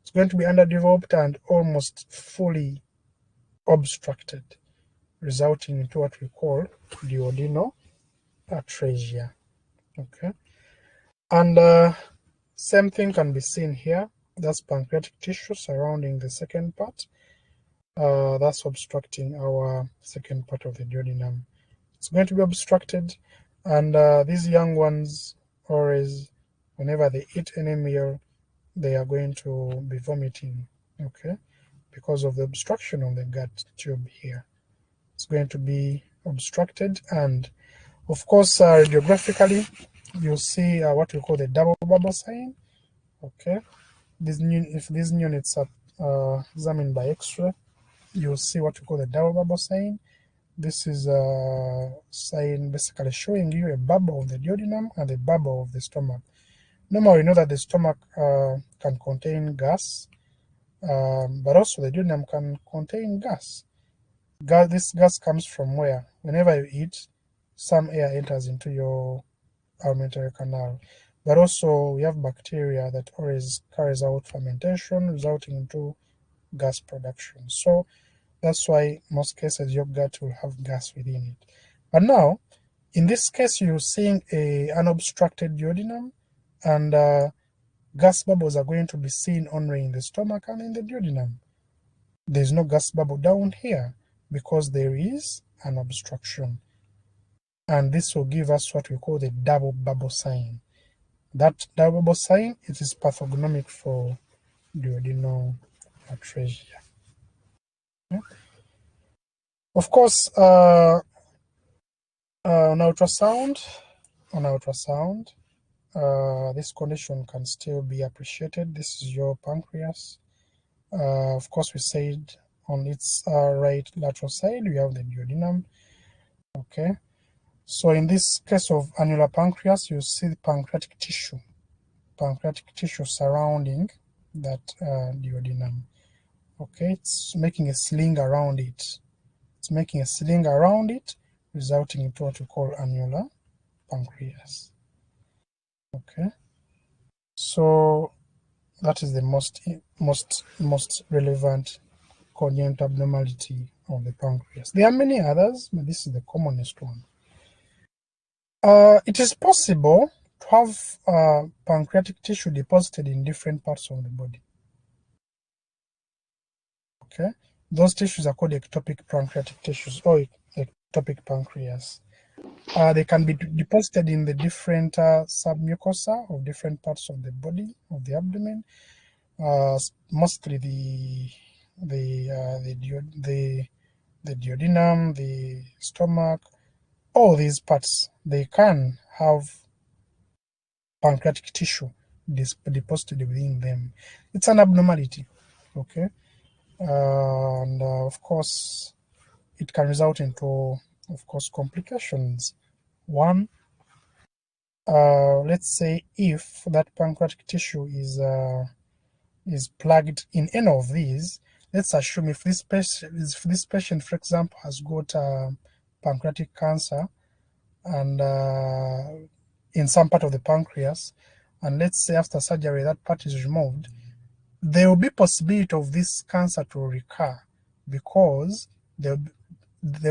It's going to be underdeveloped and almost fully obstructed, resulting into what we call duodenal atresia. Okay, and same thing can be seen here. That's pancreatic tissue surrounding the second part. That's obstructing our second part of the duodenum. It's going to be obstructed, and these young ones always, whenever they eat any meal, they are going to be vomiting, okay, because of the obstruction of the gut tube here. It's going to be obstructed, and of course, radiographically, you'll see what we call the double bubble sign. Okay, if these units are examined by X-ray, you'll see what we call the double bubble sign. This is a sign basically showing you a bubble of the duodenum and a bubble of the stomach. Normally, we know that the stomach can contain gas, but also the duodenum can contain gas. This gas comes from where? Whenever you eat, some air enters into your alimentary canal. But also, we have bacteria that always carries out fermentation, resulting into gas production. So that's why most cases your gut will have gas within it. But now, in this case, you're seeing an unobstructed duodenum, and gas bubbles are going to be seen only in the stomach and in the duodenum. There's no gas bubble down here. because there is an obstruction. And this will give us what we call the double bubble sign. That double bubble sign, it is pathognomic for duodenal atresia. Okay. Of course, on ultrasound, this condition can still be appreciated. This is your pancreas. Of course, we said on its right lateral side, we have the duodenum. Okay. So in this case of annular pancreas, you see the pancreatic tissue surrounding that duodenum. Okay, it's making a sling around it. Resulting into what we call annular pancreas. Okay, so that is the most relevant congenital abnormality of the pancreas. There are many others, but this is the commonest one. It is possible to have pancreatic tissue deposited in different parts of the body. Okay, those tissues are called ectopic pancreatic tissues or ectopic pancreas. They can be deposited in the different submucosa of different parts of the body, of the abdomen. Mostly the duodenum, the stomach, all these parts, they can have pancreatic tissue deposited within them. It's an abnormality, okay? And of course, it can result into, of course, complications. One, let's say if that pancreatic tissue is plugged in any of these, let's assume if this patient, for example, has got pancreatic cancer and in some part of the pancreas, and let's say after surgery that part is removed, there will be possibility of this cancer to recur because there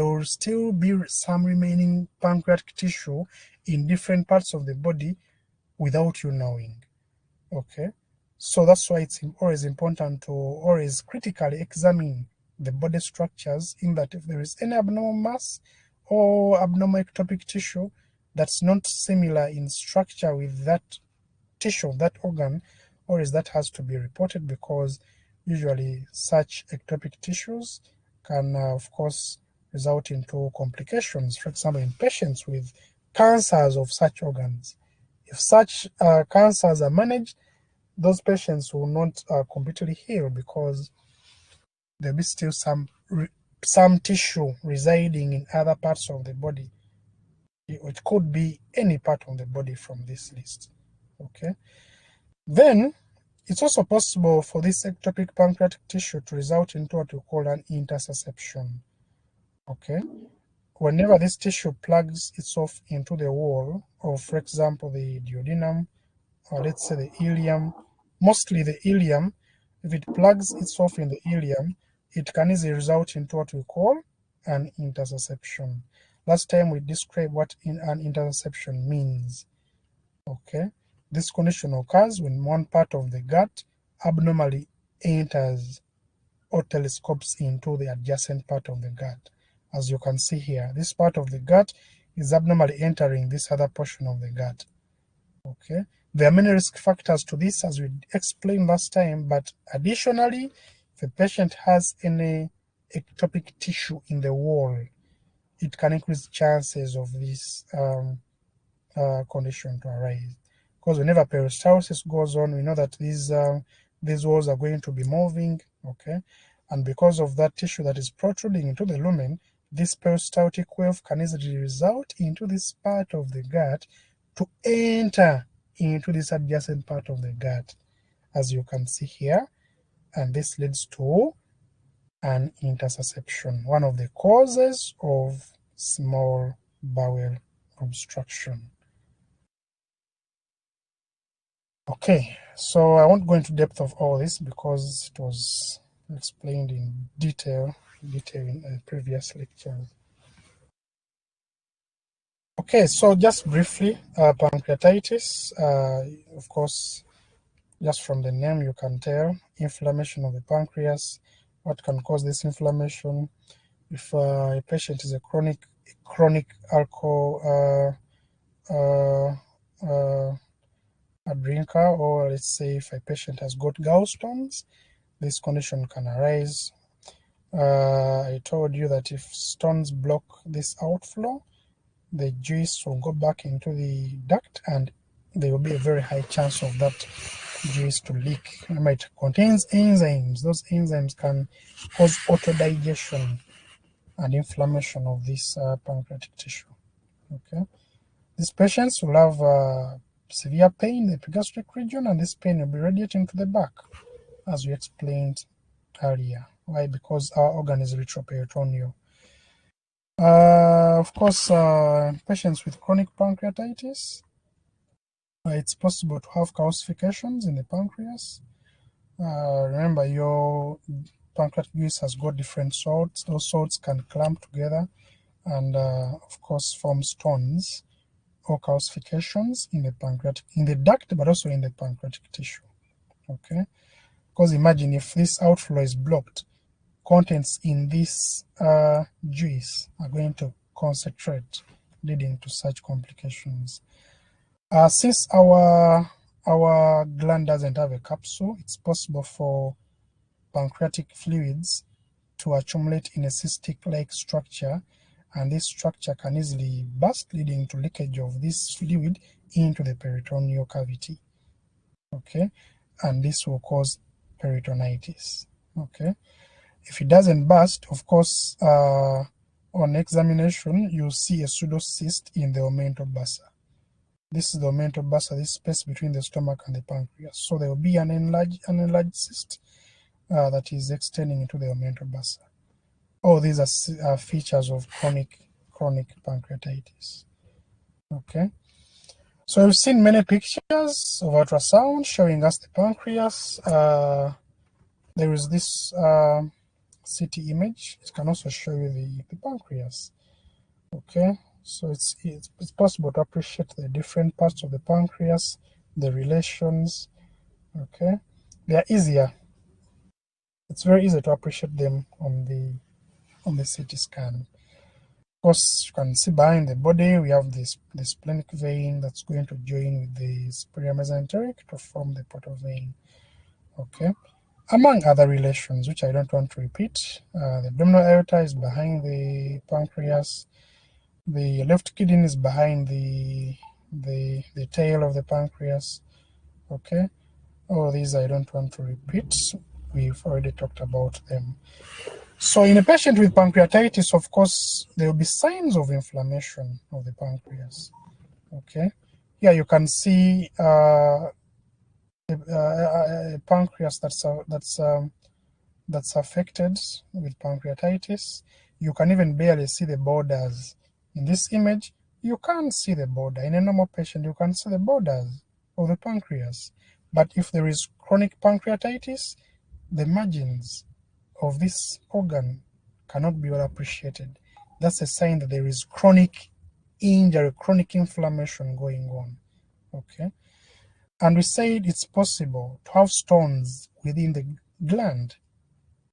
will still be some remaining pancreatic tissue in different parts of the body without you knowing. Okay, so that's why it's always important to always critically examine the body structures, in that if there is any abnormal mass or abnormal ectopic tissue that's not similar in structure with that tissue, that organ, always that has to be reported, because usually such ectopic tissues can of course result into complications. For example, in patients with cancers of such organs, if such cancers are managed, those patients will not completely heal because there will be still some tissue residing in other parts of the body. It could be any part of the body from this list. Okay. Then it's also possible for this ectopic pancreatic tissue to result into what we call an intersusception. Okay. Whenever this tissue plugs itself into the wall of, for example, the duodenum, or let's say the ileum, mostly the ileum, if it plugs itself in the ileum, it can easily result into what we call an intersusception. Last time we described what an intersusception means. Okay, this condition occurs when one part of the gut abnormally enters or telescopes into the adjacent part of the gut. As you can see here, this part of the gut is abnormally entering this other portion of the gut. Okay, there are many risk factors to this, as we explained last time, but additionally, if a patient has any ectopic tissue in the wall, it can increase chances of this condition to arise. Because whenever peristalsis goes on, we know that these walls are going to be moving, okay, and because of that tissue that is protruding into the lumen, this peristaltic wave can easily result into this part of the gut to enter into this adjacent part of the gut, as you can see here, and this leads to an intersusception, one of the causes of small bowel obstruction. Okay, so I won't go into depth of all this because it was explained in detail in previous lectures. Okay, so just briefly, pancreatitis, of course, just from the name you can tell, inflammation of the pancreas. What can cause this inflammation? If a patient is a chronic alcohol a drinker, or let's say if a patient has got gallstones, this condition can arise. I told you that if stones block this outflow, the juice will go back into the duct and there will be a very high chance of that juice to leak. Remember, it contains enzymes. Those enzymes can cause autodigestion and inflammation of this pancreatic tissue. Okay, these patients will have severe pain in the epigastric region, and this pain will be radiating to the back, as we explained earlier. Why? Because our organ is retroperitoneal. Of course, patients with chronic pancreatitis, it's possible to have calcifications in the pancreas. Remember, your pancreatic juice has got different salts. Those salts can clump together and, of course, form stones or calcifications in the duct, but also in the pancreatic tissue. Okay, because imagine if this outflow is blocked, contents in this juice are going to concentrate, leading to such complications. Since our gland doesn't have a capsule, it's possible for pancreatic fluids to accumulate in a cystic-like structure, and this structure can easily burst, leading to leakage of this fluid into the peritoneal cavity. Okay, and this will cause peritonitis. Okay, if it doesn't burst, of course, on examination, you'll see a pseudocyst in the omental bursa. This is the omental bursa, this space between the stomach and the pancreas. So there will be an enlarged cyst that is extending into the omental bursa. All these are features of chronic pancreatitis. Okay, so we've seen many pictures of ultrasound showing us the pancreas. There is this CT image. It can also show you the pancreas. Okay, so it's possible to appreciate the different parts of the pancreas, the relations. Okay, they are easier. It's very easy to appreciate them on the CT scan. Of course, you can see behind the body we have the splenic vein that's going to join with the superior mesenteric to form the portal vein. Okay, among other relations which I don't want to repeat. The abdominal aorta is behind the pancreas. The left kidney is behind the tail of the pancreas. Okay, all these I don't want to repeat. We've already talked about them. So in a patient with pancreatitis, of course, there will be signs of inflammation of the pancreas. Okay, here you can see a pancreas that's affected with pancreatitis. You can even barely see the borders. In this image, you can't see the border. In a normal patient, you can see the borders of the pancreas. But if there is chronic pancreatitis, the margins of this organ cannot be well appreciated. That's a sign that there is chronic injury, chronic inflammation going on. Okay, and we said it's possible to have stones within the gland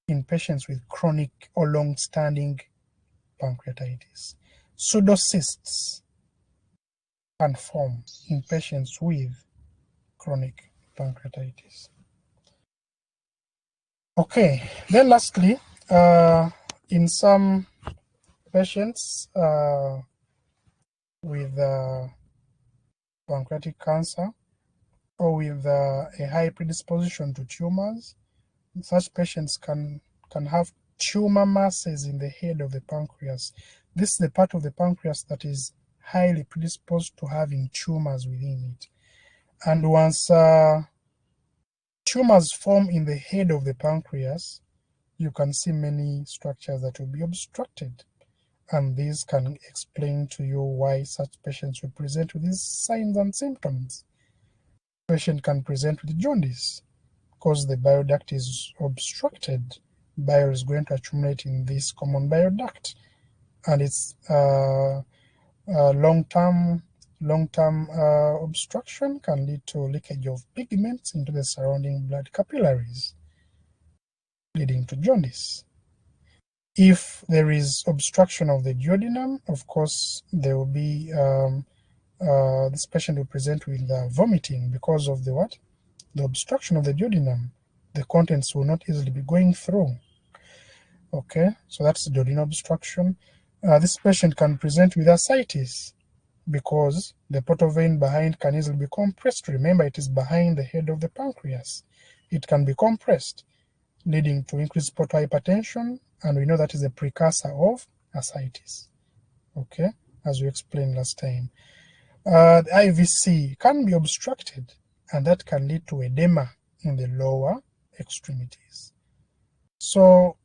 in patients with chronic or long-standing pancreatitis. Pseudocysts can form in patients with chronic pancreatitis. Okay, then lastly, in some patients with pancreatic cancer or with a high predisposition to tumors, such patients can have tumor masses in the head of the pancreas. This is the part of the pancreas that is highly predisposed to having tumors within it. And once tumors form in the head of the pancreas, you can see many structures that will be obstructed. And these can explain to you why such patients will present with these signs and symptoms. Patient can present with jaundice because the bile duct is obstructed. Bile is going to accumulate in this common bile duct, and it's long-term obstruction can lead to leakage of pigments into the surrounding blood capillaries, leading to jaundice. If there is obstruction of the duodenum, of course, there will be this patient will present with vomiting because of the what? The obstruction of the duodenum. The contents will not easily be going through. Okay, so that's the duodenal obstruction. This patient can present with ascites because the portal vein behind can easily be compressed. Remember, it is behind the head of the pancreas. It can be compressed, leading to increased portal hypertension, and we know that is a precursor of ascites. Okay, as we explained last time. The IVC can be obstructed, and that can lead to edema in the lower extremities. So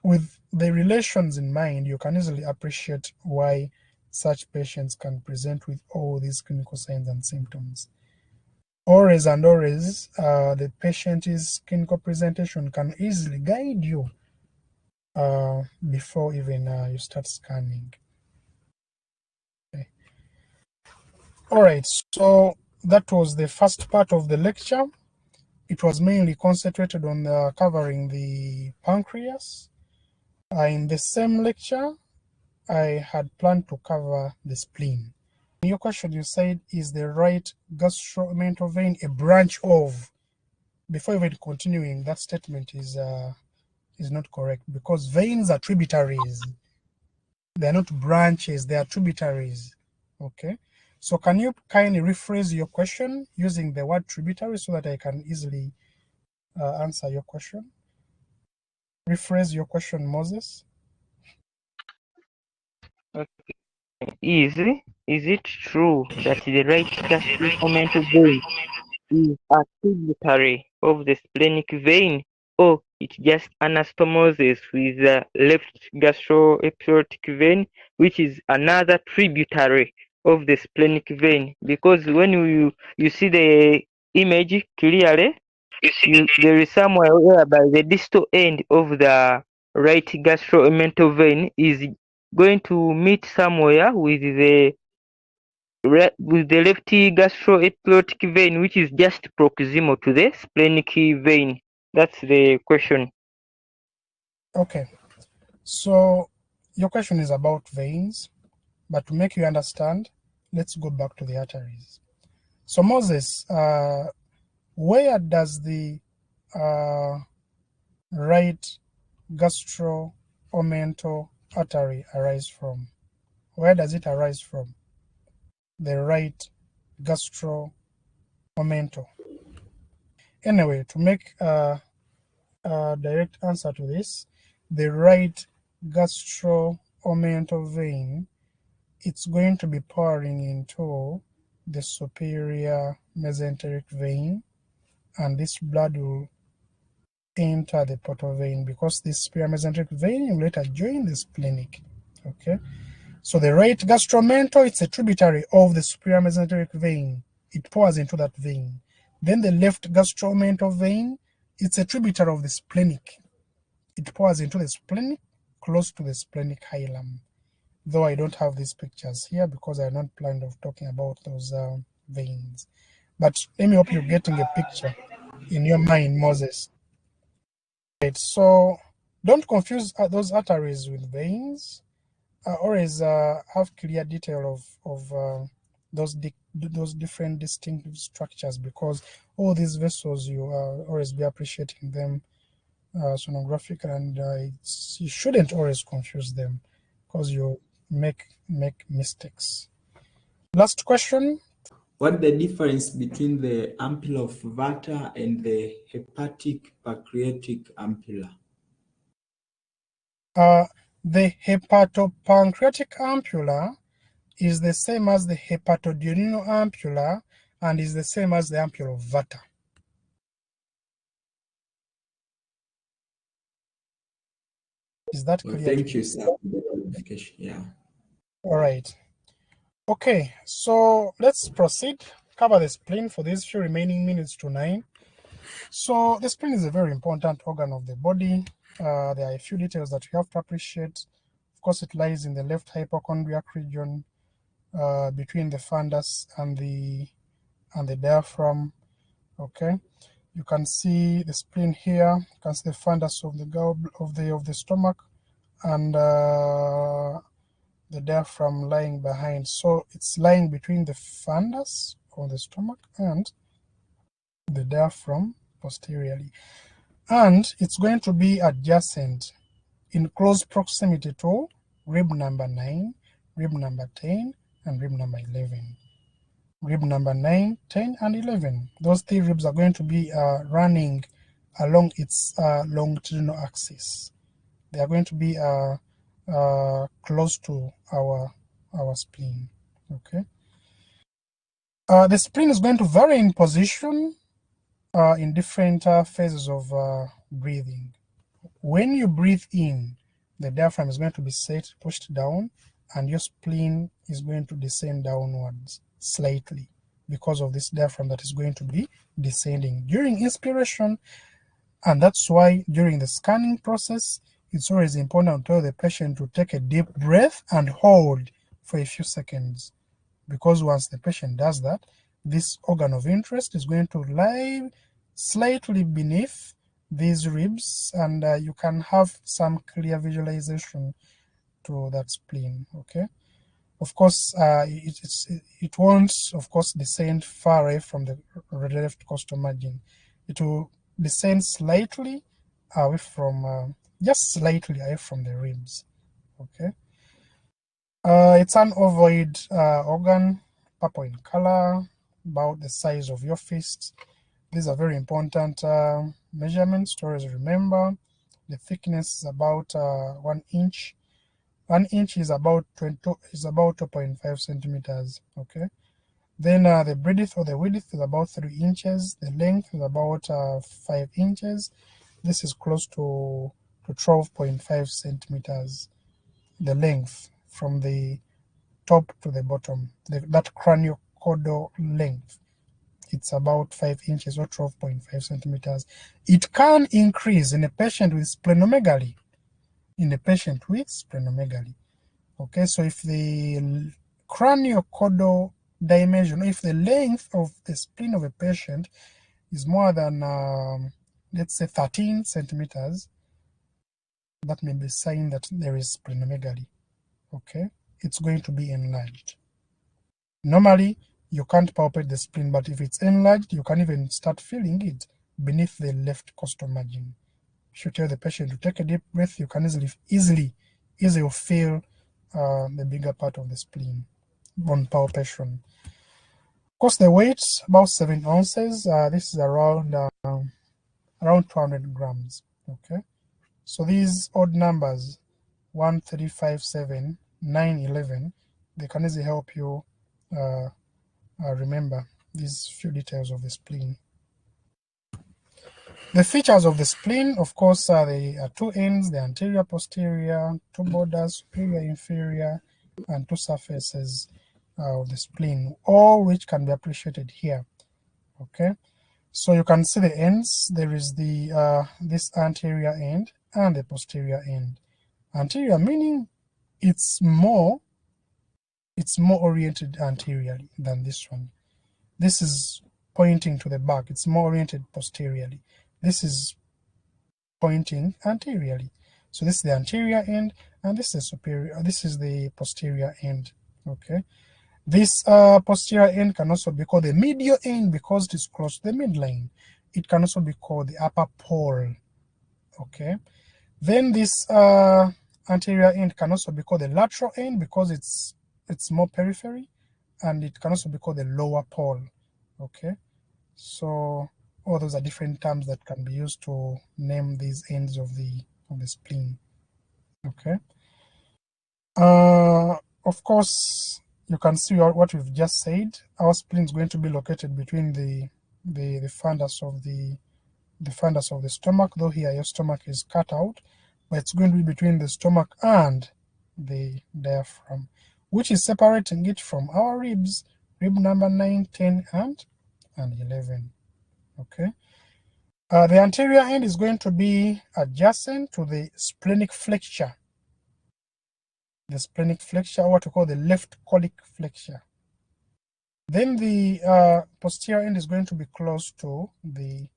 with the relations in mind, you can easily appreciate why such patients can present with all these clinical signs and symptoms. Always and always, the patient's clinical presentation can easily guide you before even you start scanning. Okay. All right, so that was the first part of the lecture. It was mainly concentrated on covering the pancreas. In the same lecture, I had planned to cover the spleen. In your question, you said, is the right gastromental vein a branch of? Before even continuing, that statement is not correct, because veins are tributaries. They are not branches, they are tributaries. Okay, so can you kindly rephrase your question using the word tributary so that I can easily answer your question? Rephrase your question, Moses. Okay. Is it true that the right gastromental vein is a tributary of the splenic vein, or it's just anastomosis with the left gastroepiplotic vein, which is another tributary of the splenic vein? Because when you see the image clearly, there is somewhere whereby the distal end of the right gastromental vein is going to meet somewhere with the left gastroepiplotic vein, which is just proximal to the splenic vein. That's the question. Okay, so your question is about veins, but to make you understand, let's go back to the arteries. So Moses, where does the right gastroomental artery arise from? Where does it arise from? The right gastroomental. Anyway, to make a direct answer to this, the right gastroomental vein, it's going to be pouring into the superior mesenteric vein, and this blood will enter the portal vein because this superior mesenteric vein will later join the splenic. Okay, so the right gastromental, it's a tributary of the superior mesenteric vein. It pours into that vein. Then the left gastromental vein, it's a tributary of the splenic. It pours into the splenic, close to the splenic hilum. Though I don't have these pictures here because I'm not planned of talking about those veins. But let me hope you're getting a picture in your mind, Moses. Right, so don't confuse those arteries with veins. Always have clear detail of those different distinctive structures, because all these vessels, you always be appreciating them sonographic, and you shouldn't always confuse them because you make mistakes. Last question. What the difference between the ampulla of Vata and the hepatic pancreatic ampulla? The hepatopancreatic ampulla is the same as the hepatoduodenal ampulla and is the same as the ampulla of Vata. Is that clear? Thank you, sir, for the clarification. Yeah. All right. Okay, so let's proceed. Cover the spleen for these few remaining minutes to 9. So the spleen is a very important organ of the body. There are a few details that you have to appreciate. Of course, it lies in the left hypochondriac region between the fundus and the diaphragm. Okay, you can see the spleen here. You can see the fundus of the of the stomach, and the diaphragm lying behind. So it's lying between the fundus or the stomach and the diaphragm posteriorly, and it's going to be adjacent in close proximity to rib number 9, rib number 10, and rib number 11. Rib number 9, 10, and 11. Those three ribs are going to be running along its longitudinal axis. They are going to be close to our spleen. Okay. The spleen is going to vary in position in different phases of breathing. When you breathe in, the diaphragm is going to be set, pushed down, and your spleen is going to descend downwards slightly because of this diaphragm that is going to be descending during inspiration. And that's why during the scanning process, it's always important to tell the patient to take a deep breath and hold for a few seconds, because once the patient does that, this organ of interest is going to lie slightly beneath these ribs, and you can have some clear visualization to that spleen. Okay, of course it won't of course descend far away from the left costal margin. It will descend slightly away from just slightly away from the ribs. Okay, it's an ovoid organ, purple in color, about the size of your fist. These are very important measurements to always remember. The thickness is about 1 inch. 1 inch is about 2.5 centimeters. Okay. Then the breadth or the width is about 3 inches. The length is about 5 inches. This is close to 12.5 centimeters. The length from the top to the bottom, that craniocaudal length, it's about 5 inches or 12.5 centimeters. It can increase in a patient with splenomegaly. Okay, so if the craniocaudal dimension, if the length of the spleen of a patient is more than, let's say 13 centimeters, that may be a sign that there is splenomegaly. Okay, it's going to be enlarged. Normally, you can't palpate the spleen, but if it's enlarged, you can even start feeling it beneath the left costal margin. If you tell the patient to take a deep breath, you can easily feel the bigger part of the spleen on palpation. Of course, the weight about 7 ounces. This is around 200 grams. Okay, so these odd numbers 1, 3, 5, 7, 9, 11, they can easily help you remember these few details of the spleen. The features of the spleen, of course, there are 2 ends, the anterior, posterior, 2 borders, superior, inferior, and 2 surfaces of the spleen, all which can be appreciated here. Okay, so you can see the ends. There is the this anterior end and the posterior end. Anterior meaning it's more oriented anteriorly than this one. This is pointing to the back. It's more oriented posteriorly. This is pointing anteriorly. So this is the anterior end, and this is superior. This is the posterior end. Okay. This posterior end can also be called the medial end because it is close to the midline. It can also be called the upper pole. Okay. Then this anterior end can also be called the lateral end because it's more periphery, and it can also be called the lower pole. Okay, so all those are different terms that can be used to name these ends of the spleen. Okay, of course you can see what we've just said. Our spleen is going to be located between the fundus of the stomach, though here your stomach is cut out, but it's going to be between the stomach and the diaphragm, which is separating it from our ribs, rib number 9, 10, and 11. Okay. The anterior end is going to be adjacent to the splenic flexure. The splenic flexure, or what we call the left colic flexure. Then the posterior end is going to be close to the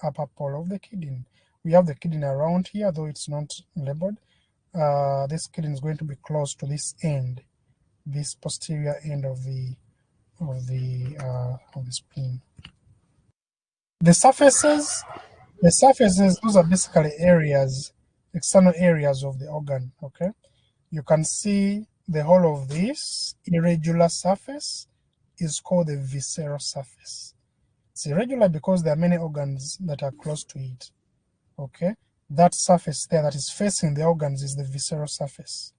upper pole of the kidney. We have the kidney around here, though it's not labeled. this kidney is going to be close to this end, this posterior end of the spleen. The surfaces, those are basically areas, external areas of the organ. Okay, you can see the whole of this irregular surface is called the visceral surface. It's irregular because there are many organs that are close to it. Okay, that surface there that is facing the organs is the visceral surface.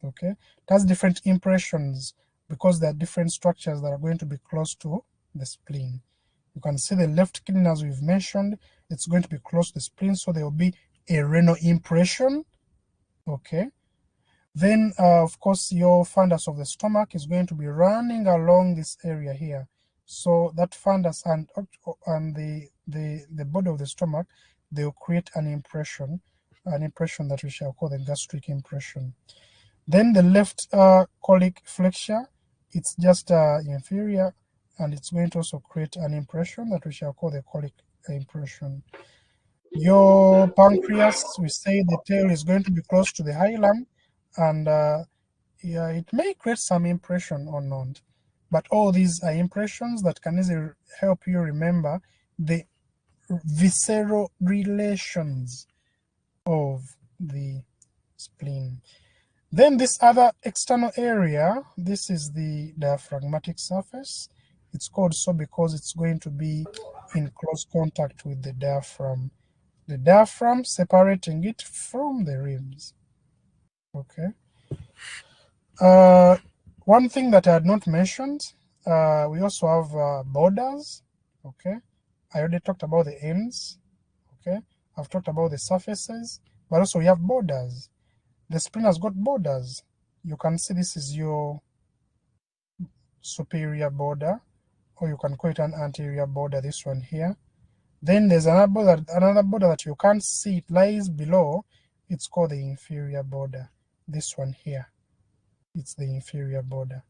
Okay, it has different impressions because there are different structures that are going to be close to the spleen. You can see the left kidney, as we've mentioned, it's going to be close to the spleen, so there will be a renal impression. Okay, then of course your fundus of the stomach is going to be running along this area here. So that fundus and the body of the stomach, they will create an impression that we shall call the gastric impression. Then the left colic flexure, it's just inferior, and it's going to also create an impression that we shall call the colic impression. Your pancreas, we say the tail is going to be close to the hilum, and yeah, it may create some impression or not. But all these are impressions that can easily help you remember the visceral relations of the spleen. Then this other external area, this is the diaphragmatic surface. It's called so because it's going to be in close contact with the diaphragm. The diaphragm separating it from the ribs. Okay. One thing that I had not mentioned, we also have borders. Okay. I already talked about the ends. Okay. I've talked about the surfaces, but also we have borders. The spleen has got borders. You can see this is your superior border, or you can call it an anterior border, this one here. Then there's another border that you can't see, it lies below. It's called the inferior border. This one here, it's the inferior border.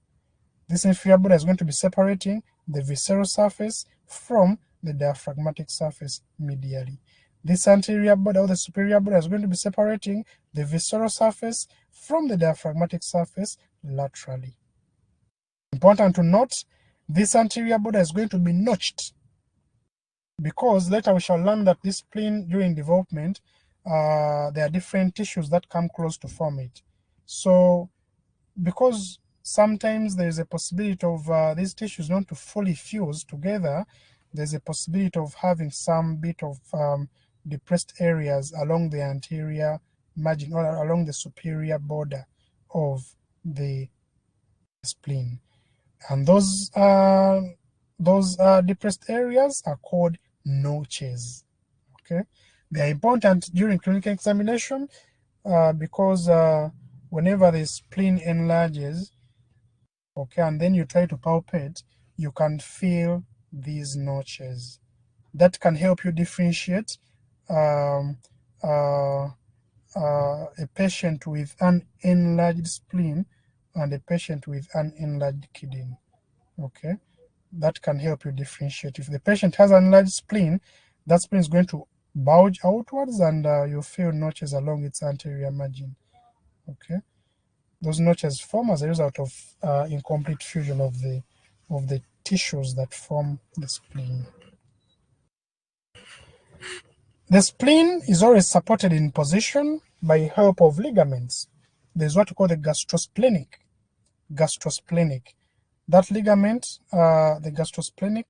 This inferior border is going to be separating the visceral surface from the diaphragmatic surface medially. This anterior border or the superior border is going to be separating the visceral surface from the diaphragmatic surface laterally. Important to note, this anterior border is going to be notched because later we shall learn that this spleen during development, there are different tissues that come close to form it. So because sometimes there's a possibility of these tissues not to fully fuse together, there's a possibility of having some bit of depressed areas along the anterior margin or along the superior border of the spleen. And those depressed areas are called notches. Okay, they are important during clinical examination because whenever the spleen enlarges, okay, and then you try to palpate, you can feel these notches. That can help you differentiate a patient with an enlarged spleen and a patient with an enlarged kidney. Okay, that can help you differentiate. If the patient has an enlarged spleen, that spleen is going to bulge outwards, and you feel notches along its anterior margin. Okay, those notches form as a result of incomplete fusion of the tissues that form the spleen. The spleen is always supported in position by help of ligaments. There's what we call the gastrosplenic. That ligament, the gastrosplenic,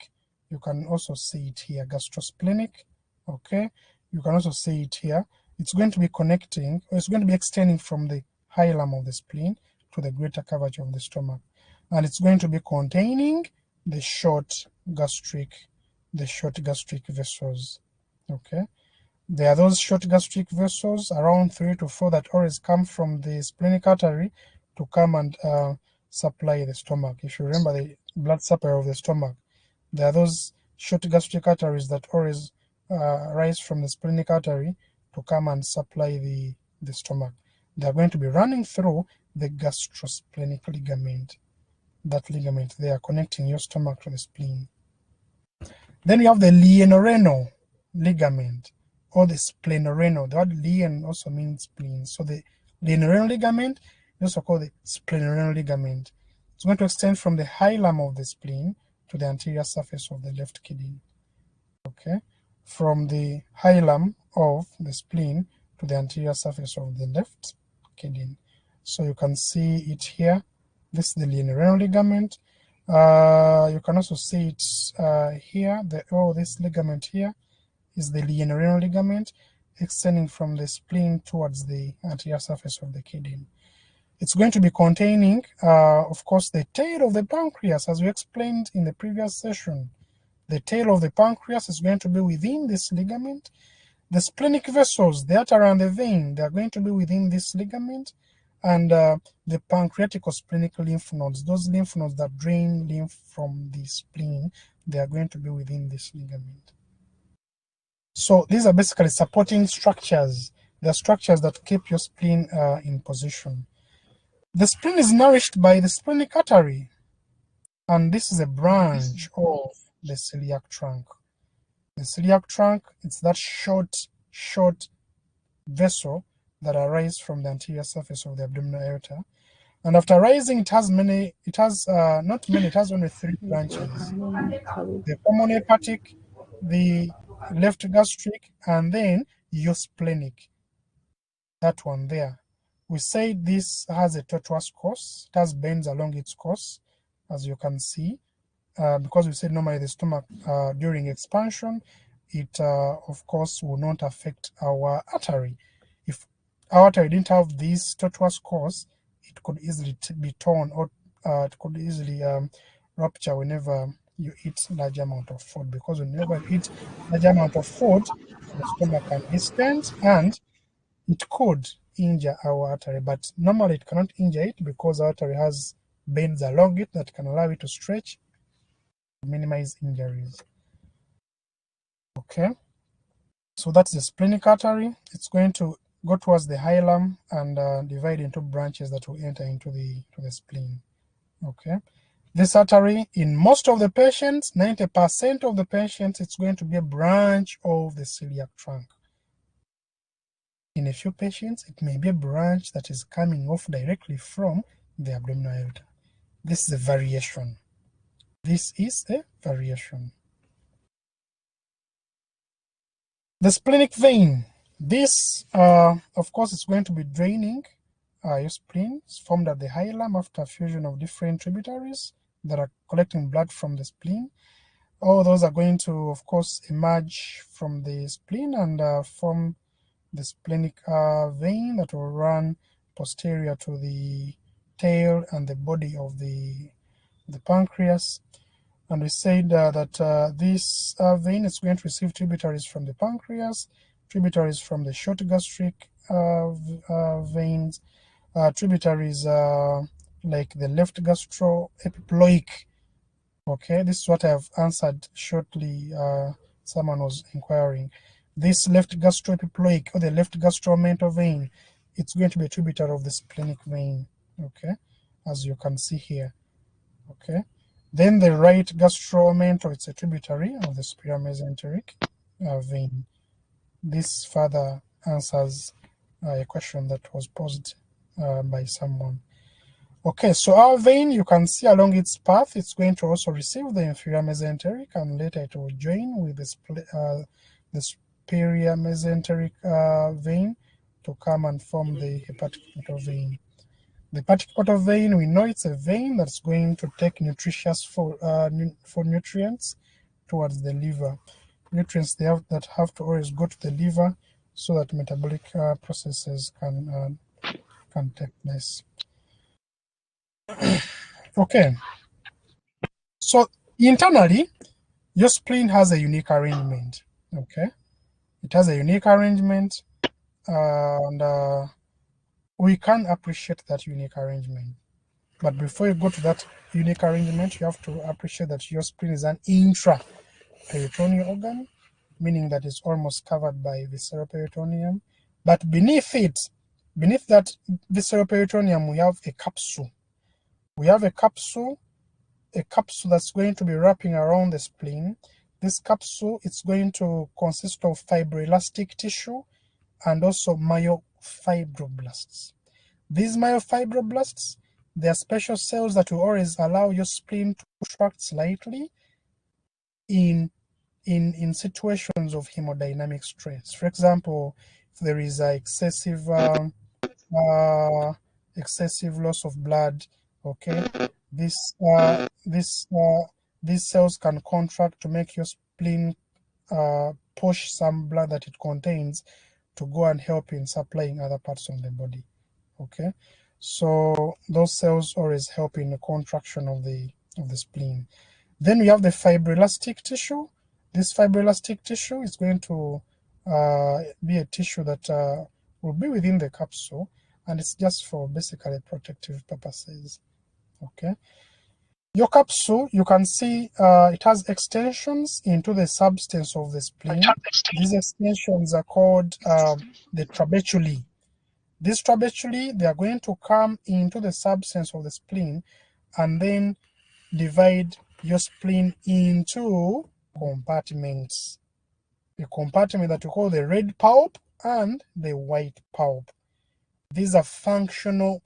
you can also see it here, gastrosplenic. Okay, you can also see it here. It's going to be connecting, or it's going to be extending from the hilum of the spleen to the greater curvature of the stomach, and it's going to be containing the short gastric vessels. Okay, there are those short gastric vessels, around 3 to 4, that always come from the splenic artery to come and supply the stomach. If you remember the blood supply of the stomach, there are those short gastric arteries that always rise from the splenic artery to come and supply the stomach. They are going to be running through the gastrosplenic ligament. That ligament they are connecting your stomach to the spleen. Then you have the lienorenal ligament or the splenorenal. The word lien also means spleen. So the linear ligament, it's also called the splenic ligament. It's going to extend from the hilum of the spleen to the anterior surface of the left kidney. Okay, from the hilum of the spleen to the anterior surface of the left kidney. So you can see it here. This is the linear ligament. You can also see it here. This ligament here is the linear ligament extending from the spleen towards the anterior surface of the kidney. It's going to be containing, of course, the tail of the pancreas, as we explained in the previous session. The tail of the pancreas is going to be within this ligament. The splenic vessels, the artery and the vein, they are going to be within this ligament. And the pancreatico-splenic lymph nodes, those lymph nodes that drain lymph from the spleen, they are going to be within this ligament. So these are basically supporting structures. They are structures that keep your spleen in position. The spleen is nourished by the splenic artery, and this is a branch of the celiac trunk. The celiac trunk, it's that short vessel that arises from the anterior surface of the abdominal aorta. And after rising, it has only 3 branches. The common hepatic, the left gastric, and then your splenic. That one there. We say this has a tortuous course. It has bends along its course, as you can see. Because we said normally the stomach during expansion, it of course will not affect our artery. If our artery didn't have this tortuous course, it could easily be torn, or it could easily rupture whenever you eat large amount of food, because whenever you eat large amount of food, the stomach can distend and it could injure our artery, but normally it cannot injure it because our artery has bends along it that can allow it to stretch, minimize injuries. Okay, so that's the splenic artery. It's going to go towards the hilum and divide into branches that will enter into the spleen. Okay, this artery, in most of the patients, 90% of the patients, it's going to be a branch of the celiac trunk. In a few patients, it may be a branch that is coming off directly from the abdominal aorta. This is a variation. This is a variation. The splenic vein. This, of course, is going to be draining your spleen. It's formed at the hilum after fusion of different tributaries that are collecting blood from the spleen. All those are going to, of course, emerge from the spleen and form the splenic vein that will run posterior to the tail and the body of the pancreas. And we said that this vein is going to receive tributaries from the pancreas, tributaries from the short gastric veins, tributaries like the left gastroepiploic. Okay, this is what I have answered shortly. Someone was inquiring. This left gastroepiploic or the left gastromental vein, it's going to be a tributary of the splenic vein. Okay, as you can see here. Okay, then the right gastromental, it's a tributary of the superior mesenteric vein. This further answers a question that was posed by someone. Okay, so our vein, you can see along its path, it's going to also receive the inferior mesenteric, and later it will join with the superior mesenteric vein to come and form the hepatic portal vein. The hepatic portal vein, we know it's a vein that's going to take nutritious for nutrients towards the liver. Nutrients that have to always go to the liver so that metabolic processes can take place. Okay, so internally, your spleen has a unique arrangement. Okay, it has a unique arrangement, and we can appreciate that unique arrangement. But before you go to that unique arrangement, you have to appreciate that your spleen is an intraperitoneal organ, meaning that it's almost covered by visceral peritoneum. But beneath it, beneath that visceral peritoneum, we have a capsule. We have a capsule that's going to be wrapping around the spleen. This capsule, it's going to consist of fibroelastic tissue and also myofibroblasts. These myofibroblasts, they are special cells that will always allow your spleen to contract slightly in situations of hemodynamic stress. For example, if there is excessive loss of blood, okay, these cells can contract to make your spleen push some blood that it contains to go and help in supplying other parts of the body. Okay, so those cells always help in the contraction of the spleen. Then we have the fibroelastic tissue. This fibroelastic tissue is going to be a tissue that will be within the capsule, and it's just for basically protective purposes. Okay. Your capsule, you can see it has extensions into the substance of the spleen. These extensions are called the trabeculae. These trabeculae, they are going to come into the substance of the spleen and then divide your spleen into compartments. The compartment that we call the red pulp and the white pulp. These are functional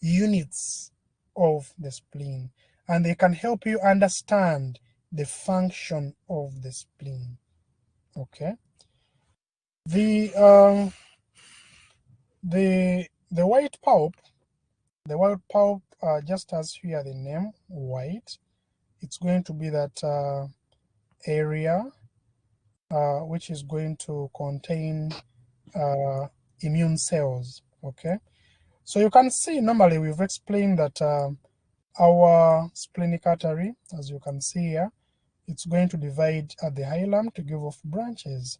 units of the spleen, and they can help you understand the function of the spleen. Okay. The white pulp, just as here the name white, it's going to be that area which is going to contain immune cells. Okay, so you can see normally we've explained that our splenic artery, as you can see here, it's going to divide at the hilum to give off branches.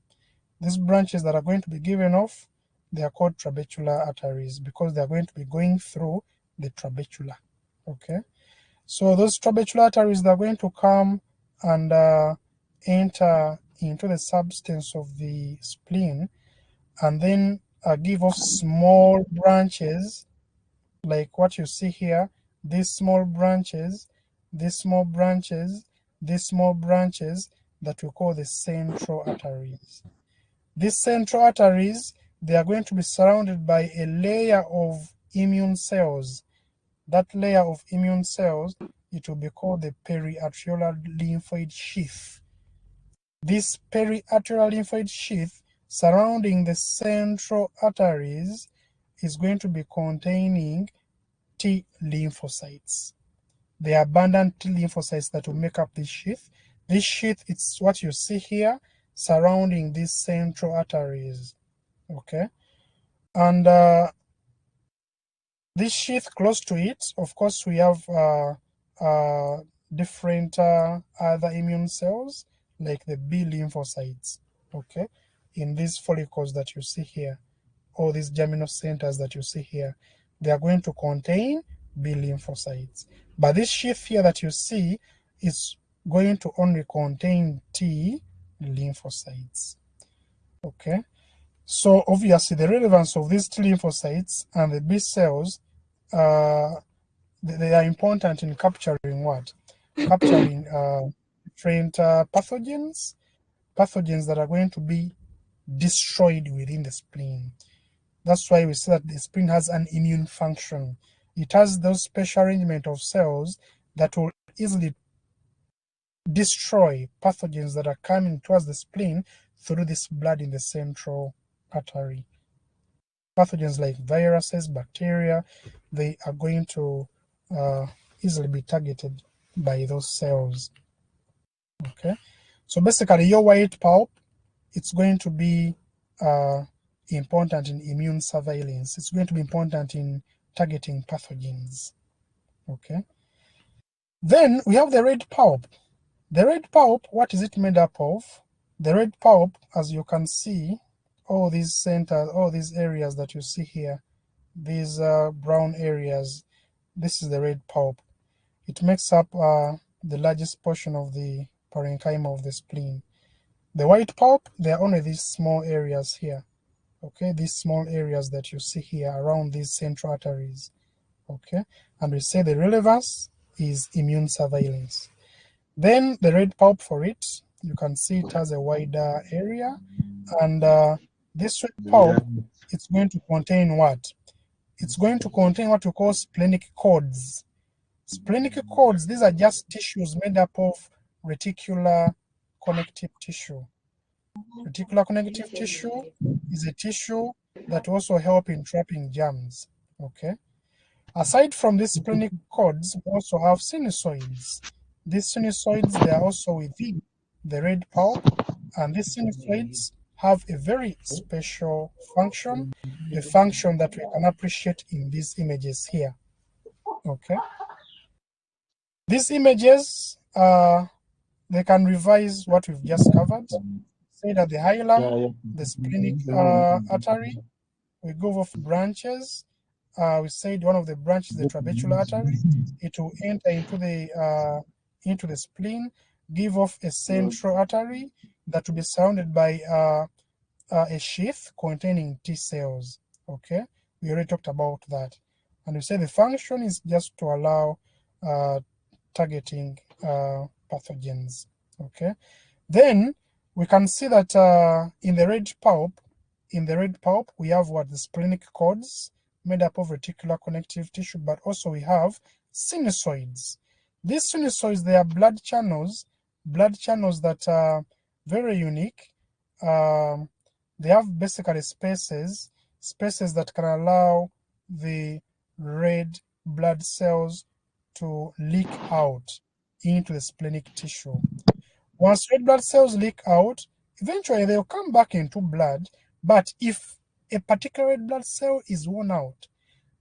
These branches that are going to be given off, they are called trabecular arteries because they are going to be going through the trabecula. Okay, so those trabecular arteries, they are going to come and enter into the substance of the spleen and then give off small branches like what you see here. These small branches, these small branches, these small branches that we call the central arteries. These central arteries, they are going to be surrounded by a layer of immune cells. That layer of immune cells, it will be called the periarteriolar lymphoid sheath. This periarteriolar lymphoid sheath surrounding the central arteries is going to be containing T lymphocytes. The abundant T lymphocytes that will make up this sheath. This sheath, it's what you see here surrounding these central arteries. Okay, and this sheath close to it, of course, we have different other immune cells like the B lymphocytes. Okay, in these follicles that you see here, or these germinal centers that you see here, they are going to contain B lymphocytes. But this sheath here that you see is going to only contain T lymphocytes. Okay, so obviously the relevance of these T lymphocytes and the B cells, they are important in capturing what? Capturing different pathogens that are going to be destroyed within the spleen. That's why we say that the spleen has an immune function. It has those special arrangement of cells that will easily destroy pathogens that are coming towards the spleen through this blood in the central artery. Pathogens like viruses, bacteria, they are going to easily be targeted by those cells. Okay, so basically your white pulp, it's going to be important in immune surveillance. It's going to be important in targeting pathogens. Okay, then we have the red pulp. The red pulp, what is it made up of? The red pulp, as you can see, all these centers, all these areas that you see here, these brown areas, this is the red pulp. It makes up the largest portion of the parenchyma of the spleen. The white pulp, there are only these small areas here. Okay, these small areas that you see here around these central arteries. Okay, and we say the relevance is immune surveillance. Then the red pulp for it, you can see it has a wider area, and this red pulp, it's going to contain what? it's going to contain what we call splenic cords. Splenic cords, these are just tissues made up of reticular connective tissue. Reticular connective tissue is a tissue that also help in trapping germs. Okay. Aside from these splenic cords, we also have sinusoids. These sinusoids, they are also within the red pulp, and these sinusoids have a very special function, a function that we can appreciate in these images here. Okay. These images, they can revise what we've just covered. Say that the hilum, the splenic artery, we go off branches. We said one of the branches, the trabecular artery, it will enter into the spleen, give off a central artery that will be surrounded by a sheath containing T cells. Okay, we already talked about that, and we say the function is just to allow targeting pathogens. Okay, then we can see that in the red pulp, we have what the splenic cords made up of reticular connective tissue, but also we have sinusoids. These sinusoids, they are blood channels that are very unique. They have basically spaces that can allow the red blood cells to leak out into the splenic tissue. Once red blood cells leak out, eventually they'll come back into blood, but if a particular red blood cell is worn out,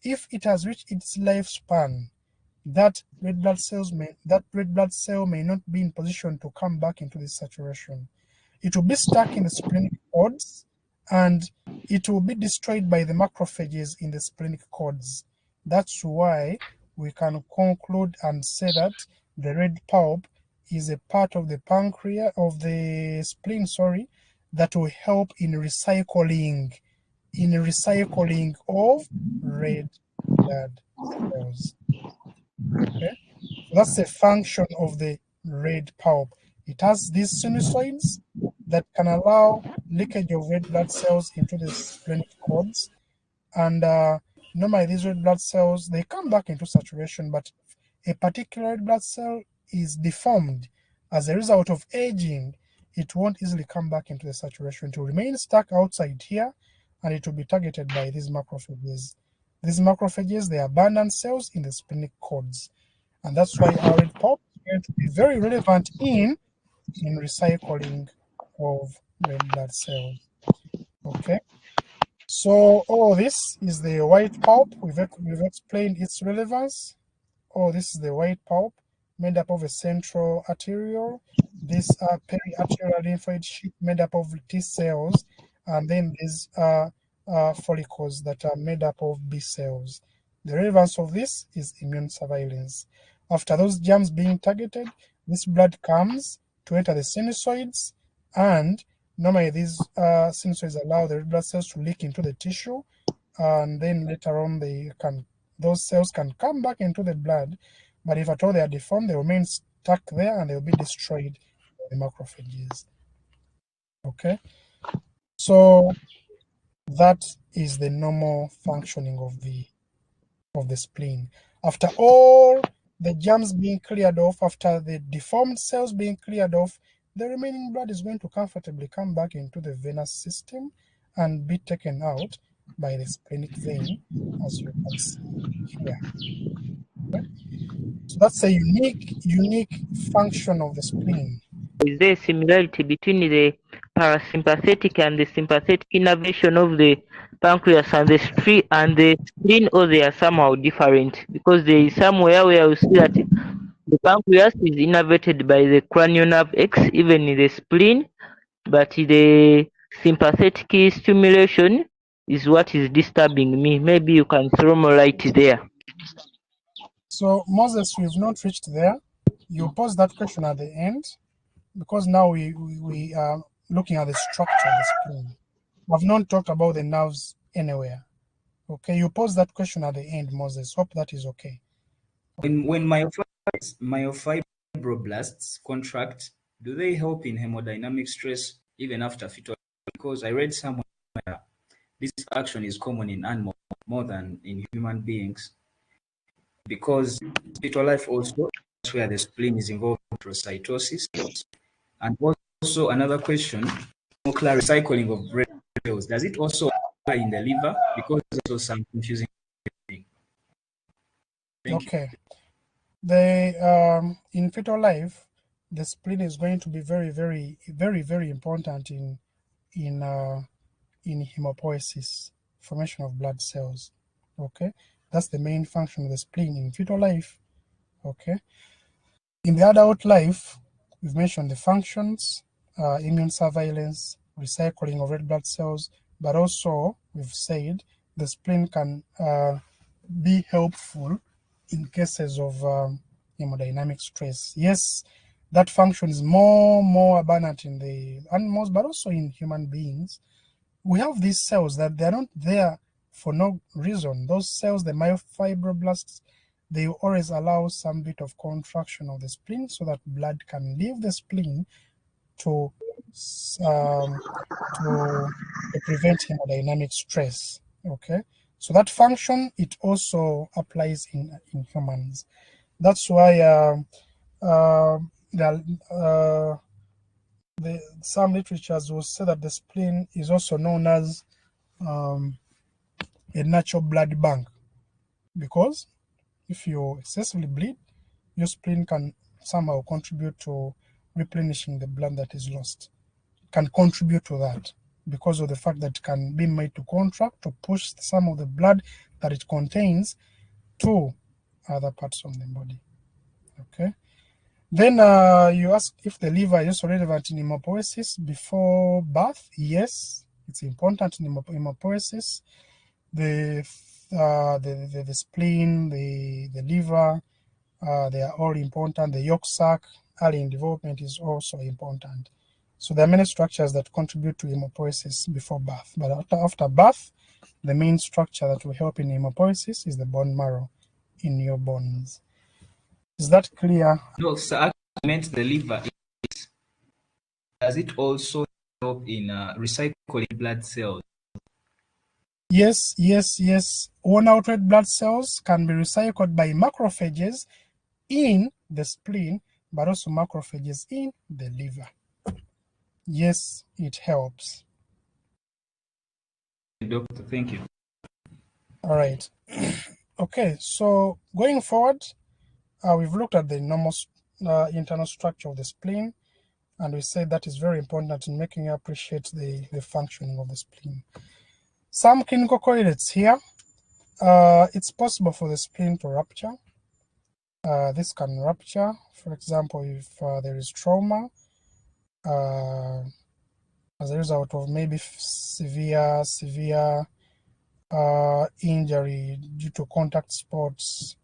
if it has reached its lifespan, that red blood cell may not be in position to come back into the saturation. It will be stuck in the splenic cords, and it will be destroyed by the macrophages in the splenic cords. That's why we can conclude and say that the red pulp is a part of the pancreas, of the spleen, that will help in recycling of red blood cells. Okay, so that's the function of the red pulp. It has these sinusoids that can allow leakage of red blood cells into the splenic cords, and normally these red blood cells, they come back into saturation, but a particular red blood cell is deformed as a result of aging, it won't easily come back into the saturation. It will remain stuck outside here, and it will be targeted by these macrophages. These macrophages, they abandon cells in the splenic cords, and that's why our red pulp is going to be very relevant in recycling of red blood cells. Okay, so all this is the white pulp. We've explained its relevance. Oh, this is the white pulp made up of a central arterial. This periarterial lymphoid sheath made up of T cells, and then these follicles that are made up of B cells. The relevance of this is immune surveillance. After those germs being targeted, this blood comes to enter the sinusoids, and normally these sinusoids allow the red blood cells to leak into the tissue, and then later on those cells can come back into the blood, but if at all they are deformed, they remain stuck there and they'll be destroyed by the macrophages. Okay, so that is the normal functioning of the spleen. After all the germs being cleared off, after the deformed cells being cleared off, the remaining blood is going to comfortably come back into the venous system and be taken out by the splenic vein, as you can see here. Okay? So that's a unique function of the spleen. Is there a similarity between the parasympathetic and the sympathetic innervation of the pancreas and the spleen, or they are somehow different? Because there is somewhere where we see that the pancreas is innervated by the cranial nerve X, even in the spleen, but the sympathetic stimulation is what is disturbing me. Maybe you can throw more light there. So Moses, we've not reached there. You pose that question at the end, because now we are looking at the structure of the spleen. I've not talked about the nerves anywhere. Okay, you pose that question at the end, Moses. Hope that is okay. When myofibroblasts contract, do they help in hemodynamic stress even after fetal? Because I read somewhere this action is common in animals more than in human beings, because fetal life also, that's where the spleen is involved in enterocytosis. And also another question, more recycling of red cells, does it also occur in the liver? Because there's also some confusing thing. Thank you. Okay. The in fetal life, the spleen is going to be very important in hematopoiesis, formation of blood cells. Okay, that's the main function of the spleen in fetal life. Okay, in the adult life, we've mentioned the functions, immune surveillance, recycling of red blood cells, but also we've said the spleen can be helpful in cases of hemodynamic stress. Yes, that function is more abundant in the animals, but also in human beings. We have these cells that they're not there for no reason. Those cells, the myofibroblasts, they always allow some bit of contraction of the spleen so that blood can leave the spleen to prevent hemodynamic stress. Okay, so that function, it also applies in humans. That's why some literatures will say that the spleen is also known as a natural blood bank, because if you excessively bleed, your spleen can somehow contribute to replenishing the blood that is lost. It can contribute to that because of the fact that it can be made to contract to push some of the blood that it contains to other parts of the body. Okay. Then you ask if the liver is also relevant in hematopoiesis before birth. Yes, it's important in hematopoiesis. The spleen, the liver, they are all important. The yolk sac, early in development, is also important. So there are many structures that contribute to hematopoiesis before birth. But after birth, the main structure that will help in hematopoiesis is the bone marrow in your bones. Is that clear? No, sir, I meant the liver. Does it also help in recycling blood cells? Yes. Worn out red blood cells can be recycled by macrophages in the spleen, but also macrophages in the liver. Yes, it helps. Doctor, thank you. All right. Okay, so going forward, we've looked at the normal internal structure of the spleen, and we said that is very important in making you appreciate the functioning of the spleen. Some clinical correlates here. It's possible for the spleen to rupture. This can rupture, for example, if there is trauma as a result of maybe severe injury due to contact sports.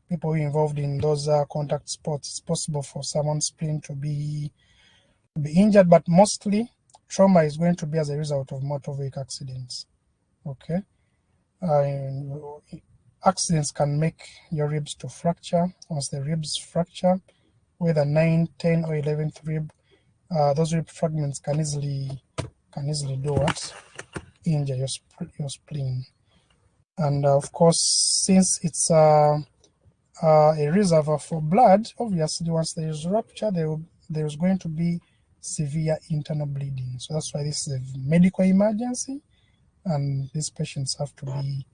People involved in those contact sports, it's possible for someone's spleen to be injured, but mostly trauma is going to be as a result of motor vehicle accidents. Okay, accidents can make your ribs to fracture. Once the ribs fracture, whether 9, 10, or 11th rib, those rib fragments can easily do what? Injure your spleen. And of course, since it's a reservoir for blood, obviously once there is rupture, there's going to be severe internal bleeding. So that's why this is a medical emergency, and these patients have to be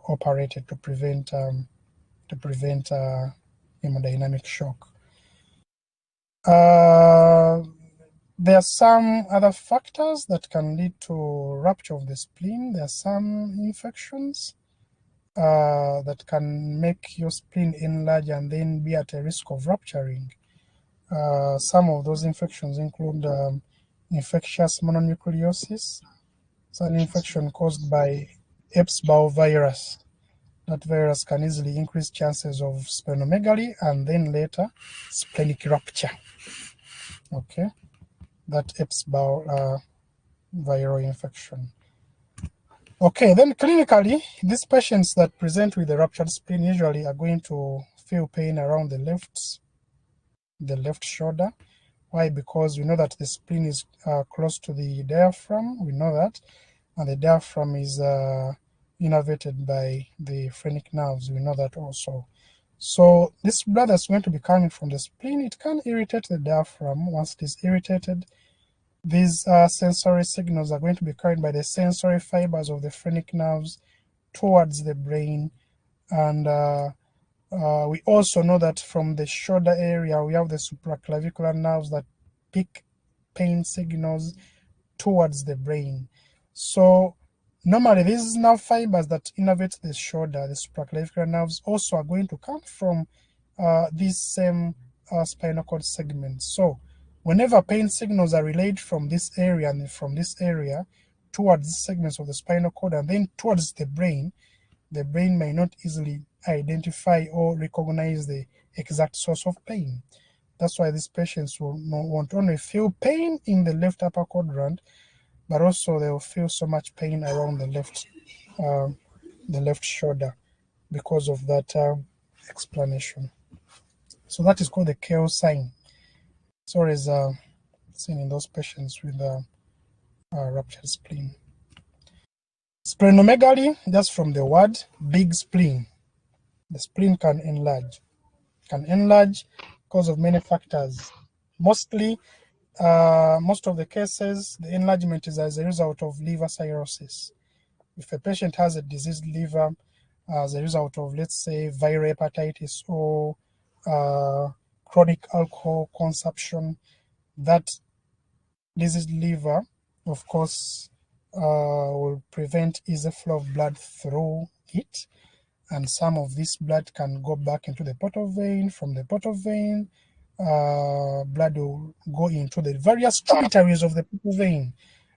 operated to prevent hemodynamic shock. There are some other factors that can lead to rupture of the spleen. There are some infections that can make your spleen enlarge and then be at a risk of rupturing. Some of those infections include infectious mononucleosis. It's an infection caused by Epstein-Barr virus. That virus can easily increase chances of splenomegaly and then later splenic rupture. Okay, that Epstein-Barr viral infection. Okay, then clinically, these patients that present with a ruptured spleen usually are going to feel pain around the left shoulder. Why? Because we know that the spleen is close to the diaphragm. We know that, and the diaphragm is innervated by the phrenic nerves. We know that also. So this blood that's going to be coming from the spleen, it can irritate the diaphragm. Once it is irritated, these sensory signals are going to be carried by the sensory fibers of the phrenic nerves towards the brain. And we also know that from the shoulder area, we have the supraclavicular nerves that pick pain signals towards the brain. So normally these nerve fibers that innervate the shoulder, the supraclavicular nerves, also are going to come from these same spinal cord segments. So whenever pain signals are relayed from this area and from this area towards segments of the spinal cord and then towards the brain may not easily identify or recognize the exact source of pain. That's why these patients will not only feel pain in the left upper quadrant, but also they will feel so much pain around the left shoulder because of that explanation. So that is called the KO sign. So is seen in those patients with ruptured spleen. Splenomegaly, that's from the word big spleen. The spleen can enlarge because of many factors. Most of the cases, the enlargement is as a result of liver cirrhosis. If a patient has a diseased liver as a result of, let's say, viral hepatitis or chronic alcohol consumption, that diseased liver, of course, will prevent easy flow of blood through it. And some of this blood can go back into the portal vein. From the portal vein, blood will go into the various tributaries of the portal vein.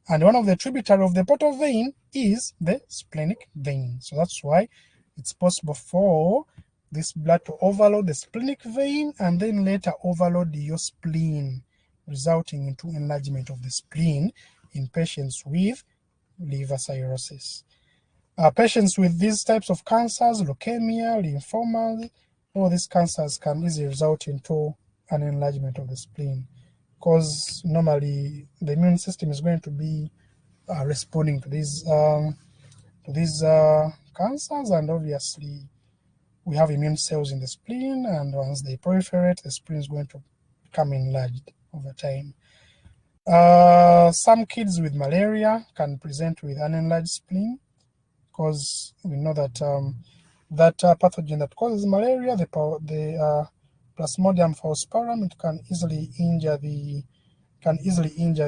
And one of the tributaries of the portal vein is the splenic vein. So that's why it's possible for this blood to overload the splenic vein and then later overload your spleen, resulting into enlargement of the spleen in patients with liver cirrhosis. Patients with these types of cancers, leukemia, lymphomas, all these cancers can easily result into an enlargement of the spleen, because normally the immune system is going to be responding to these cancers, and obviously we have immune cells in the spleen, and once they proliferate, the spleen is going to become enlarged over time. Some kids with malaria can present with an enlarged spleen, because we know that pathogen that causes malaria, the Plasmodium falciparum, it can easily injure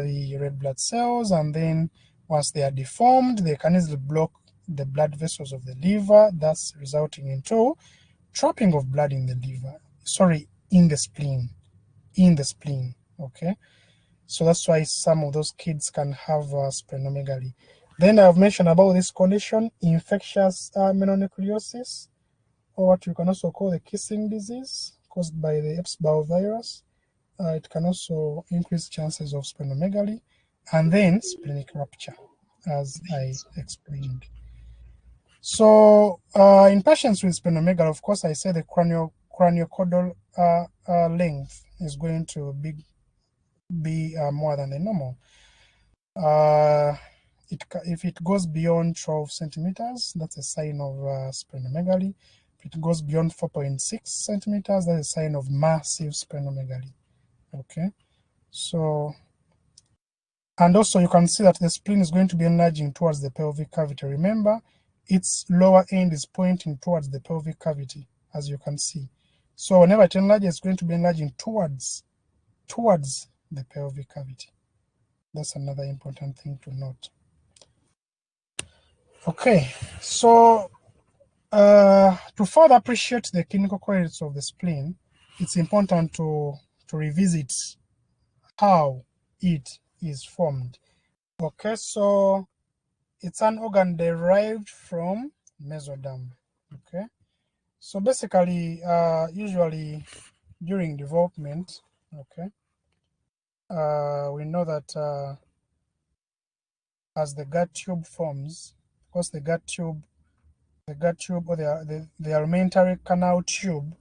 the red blood cells, and then once they are deformed, they can easily block the blood vessels of the liver, thus resulting into trapping of blood in the liver. Sorry, in the spleen. Okay. So that's why some of those kids can have splenomegaly. Then I've mentioned about this condition, infectious mononucleosis, or what you can also call the kissing disease caused by the Epstein-Barr virus. It can also increase chances of splenomegaly, and then splenic rupture, as I explained. So in patients with splenomegaly, of course, I say the craniocaudal length is going to be more than the normal. If it goes beyond 12 centimeters, that's a sign of splenomegaly. If it goes beyond 4.6 centimeters, that's a sign of massive splenomegaly. Okay, so, and also you can see that the spleen is going to be enlarging towards the pelvic cavity. Remember, its lower end is pointing towards the pelvic cavity, as you can see. So whenever it enlarges, it's going to be enlarging towards the pelvic cavity. That's another important thing to note. Okay, so to further appreciate the clinical correlates of the spleen, it's important to revisit how it is formed. Okay, so it's an organ derived from mesoderm. Okay, so basically, usually during development, okay, we know that as the gut tube forms, of course, the gut tube or the alimentary canal tube,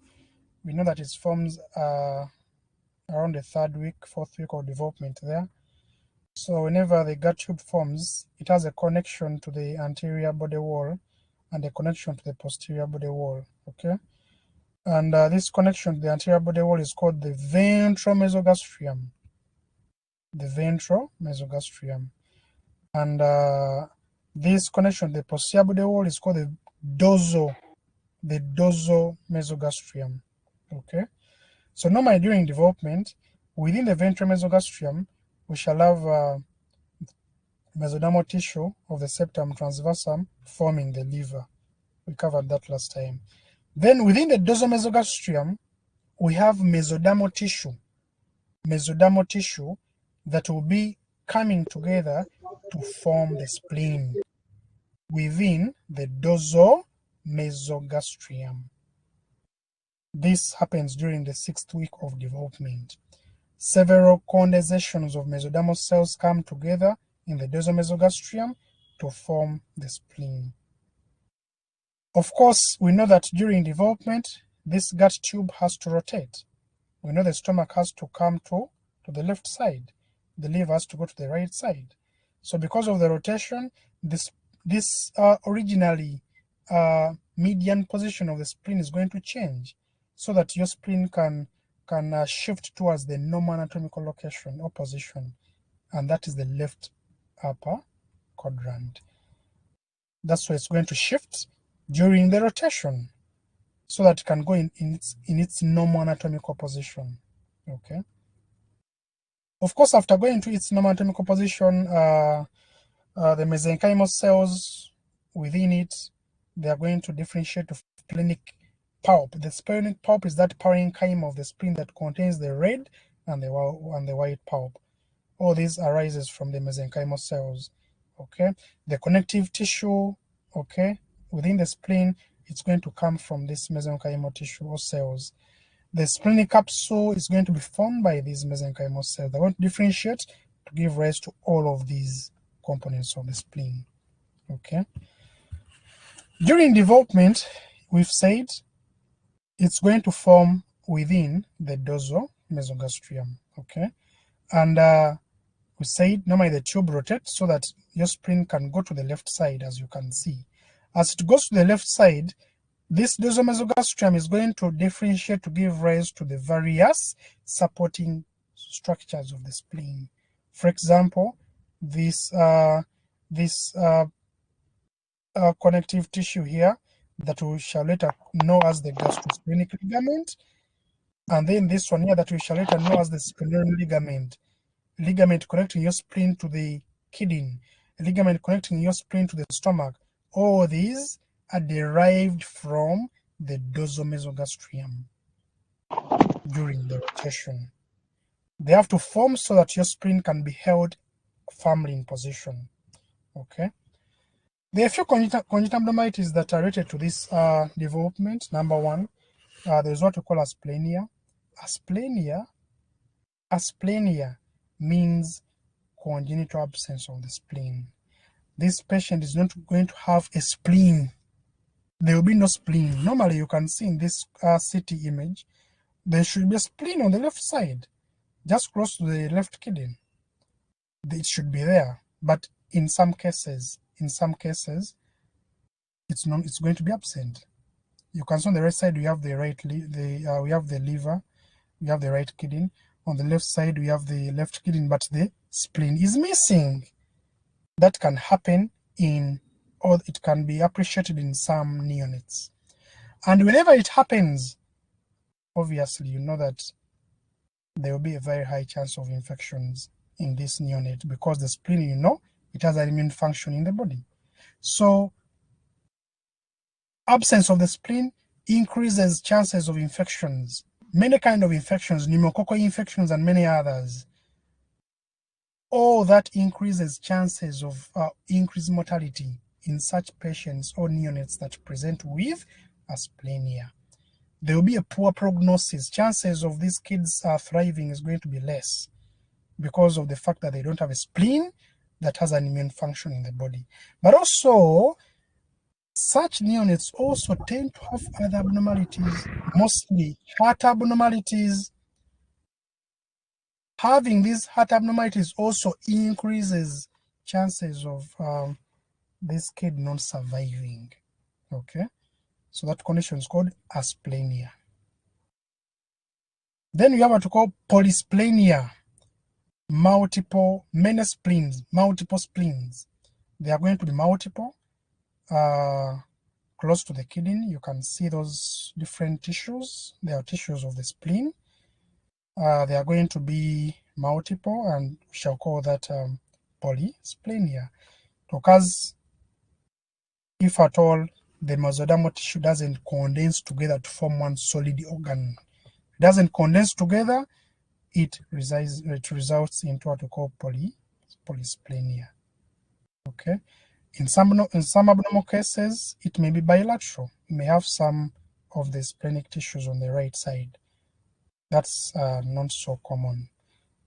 we know that it forms around the 3rd week, 4th week of development there. So whenever the gut tube forms, it has a connection to the anterior body wall, and a connection to the posterior body wall. Okay, and this connection to the anterior body wall is called the ventral mesogastrium. The ventral mesogastrium, and this connection to the posterior body wall is called the dorsal mesogastrium. Okay, so normally during development, within the ventral mesogastrium, we shall have mesodermal tissue of the septum transversum forming the liver. We covered that last time. Then within the dorsal mesogastrium, we have mesodermal tissue that will be coming together to form the spleen within the dorsal mesogastrium. This happens during the 6th week of development. Several condensations of mesodermal cells come together in the dorsal mesogastrium to form the spleen. Of course, we know that during development, this gut tube has to rotate. We know the stomach has to come to the left side. The liver has to go to the right side. So because of the rotation, this originally median position of the spleen is going to change so that your spleen can shift towards the normal anatomical location or position, and that is the left upper quadrant. That's why it's going to shift during the rotation so that it can go in its normal anatomical position. Okay. Of course, after going to its normal anatomical position, the mesenchymal cells within it, they are going to differentiate to splenic pulp. The splenic pulp is that parenchyma of the spleen that contains the red and the white pulp. All these arises from the mesenchymal cells. Okay, the connective tissue, okay, within the spleen, it's going to come from this mesenchymal tissue or cells. The splenic capsule is going to be formed by these mesenchymal cells. They're going to differentiate to give rise to all of these components of the spleen. Okay. During development, we've said it's going to form within the dorsal mesogastrium. Okay, and we said normally the tube rotates so that your spleen can go to the left side, as you can see. As it goes to the left side, this dorsal mesogastrium is going to differentiate to give rise to the various supporting structures of the spleen. For example, this connective tissue here that we shall later know as the gastrosplenic ligament, and then this one here that we shall later know as the splenic ligament connecting your spleen to the kidney, a ligament connecting your spleen to the stomach. All these are derived from the dorsal mesogastrium during the rotation. They have to form so that your spleen can be held firmly in position. Okay. There are a few congenital abnormalities that are related to this development. Number one, there's what we call asplenia. Asplenia means congenital absence of the spleen. This patient is not going to have a spleen. There will be no spleen. Normally, you can see in this CT image, there should be a spleen on the left side, just close to the left kidney. It should be there, but in some cases, it's going to be absent. You can see on the right side we have the we have the liver, we have the right kidney. On the left side we have the left kidney, but the spleen is missing. That can happen or it can be appreciated in some neonates. And whenever it happens, obviously you know that there will be a very high chance of infections in this neonate because the spleen, you know, it has an immune function in the body. So absence of the spleen increases chances of infections, many kinds of infections, pneumococcal infections and many others. All that increases chances of increased mortality in such patients or neonates that present with asplenia. There will be a poor prognosis. Chances of these kids thriving is going to be less because of the fact that they don't have a spleen that has an immune function in the body. But also, such neonates also tend to have other abnormalities, mostly heart abnormalities. Having these heart abnormalities also increases chances of this kid not surviving. Okay, so that condition is called asplenia. Then we have what we call polysplenia, many spleens, multiple spleens. They are going to be multiple, close to the kidney. You can see those different tissues. They are tissues of the spleen. They are going to be multiple, and we shall call that polysplenia. Because if at all the mesodermal tissue doesn't condense together to form one solid organ, it doesn't condense together, it results into what we call polysplenia. Okay. In some abnormal cases, it may be bilateral. You may have some of the splenic tissues on the right side. That's not so common.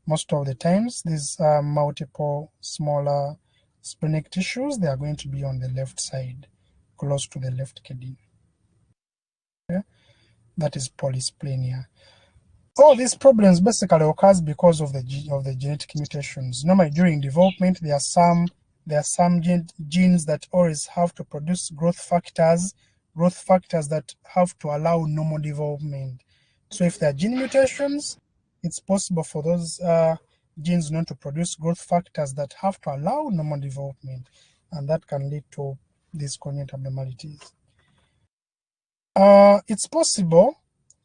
Most of the times, these multiple smaller splenic tissues, they are going to be on the left side, close to the left kidney. Okay? That is polysplenia. All these problems basically occurs because of the genetic mutations. Normally, during development, there are some genes that always have to produce growth factors that have to allow normal development. So if there are gene mutations, it's possible for those genes not to produce growth factors that have to allow normal development, and that can lead to these congenital abnormalities. It's possible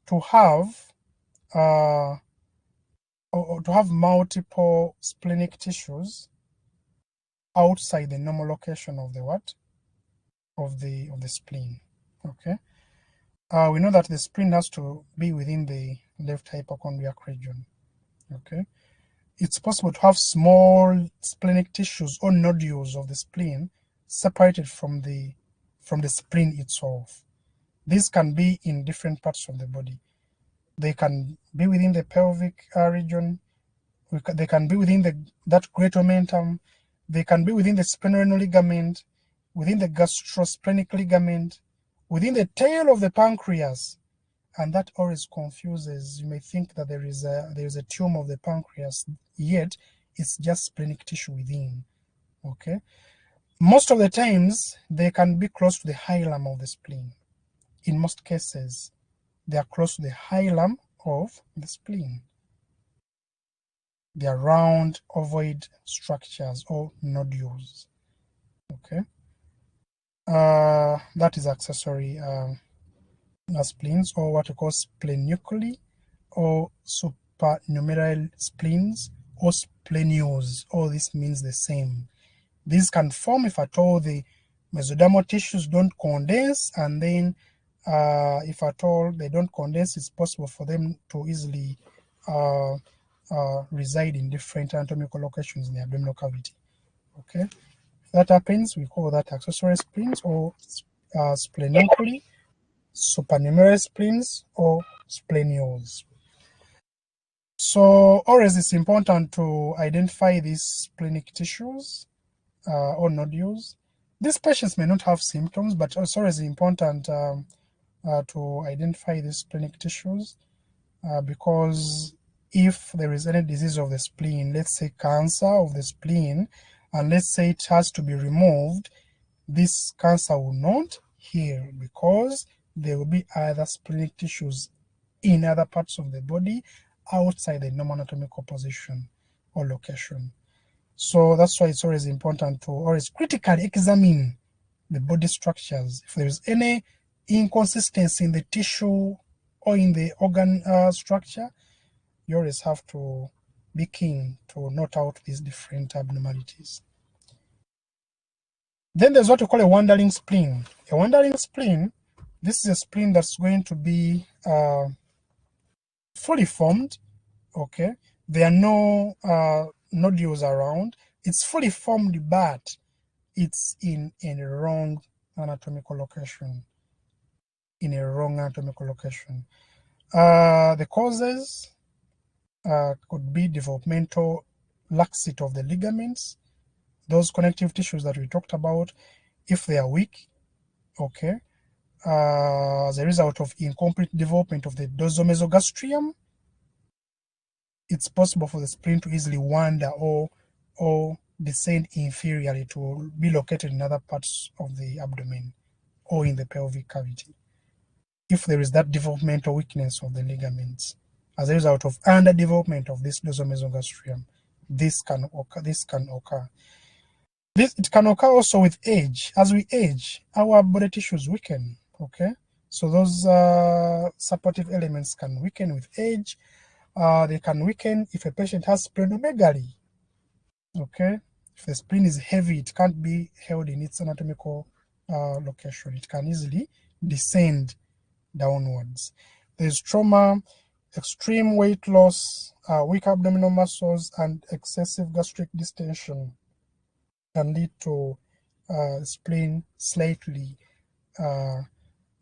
to have multiple splenic tissues outside the normal location of the spleen. Okay, we know that the spleen has to be within the left hypochondriac region. Okay, it's possible to have small splenic tissues or nodules of the spleen separated from the spleen itself. These can be in different parts of the body. They can be within the pelvic region. They can be within that great omentum. They can be within the splenorenal ligament, within the gastrosplenic ligament, within the tail of the pancreas, and that always confuses. You may think that there is a tumor of the pancreas, yet it's just splenic tissue within. Okay, most of the times they can be close to the hilum of the spleen. In most cases, they are close to the hilum of the spleen. They are round ovoid structures or nodules. Okay, that is accessory spleens, or what we call splenuclei, or supernumerary spleens, or splenios. All this means the same. These can form if at all the mesodermal tissues don't condense, and then if at all they don't condense, it's possible for them to easily reside in different anatomical locations in the abdominal cavity. Okay, if that happens, we call that accessory spleens, or spleninculi, supernumerary spleens, or splenios. So always it's important to identify these splenic tissues or nodules. These patients may not have symptoms, but it's always important to identify these splenic tissues because if there is any disease of the spleen, let's say cancer of the spleen, and let's say it has to be removed, this cancer will not heal because there will be other splenic tissues in other parts of the body outside the normal anatomical position or location. So that's why it's always important to always critically examine the body structures. If there is any inconsistency in the tissue or in the organ structure, you always have to be keen to note out these different abnormalities. Then there's what we call a wandering spleen. A wandering spleen, this is a spleen that's going to be fully formed. Okay, there are no nodules around. It's fully formed, but it's in a wrong anatomical location. The causes could be developmental laxity of the ligaments, those connective tissues that we talked about, if they are weak. Okay, as a result of incomplete development of the dorsomesogastrium, it's possible for the spleen to easily wander or descend inferiorly to be located in other parts of the abdomen. or in the pelvic cavity. If there is that developmental weakness of the ligaments as a result of underdevelopment of this dorsal mesogastrium, this can occur. It can occur also with age. As we age, our body tissues weaken, okay? So those supportive elements can weaken with age. They can weaken if a patient has splenomegaly, okay? If the spleen is heavy, it can't be held in its anatomical location. It can easily descend downwards. There's trauma, extreme weight loss, weak abdominal muscles, and excessive gastric distension can lead to spleen slightly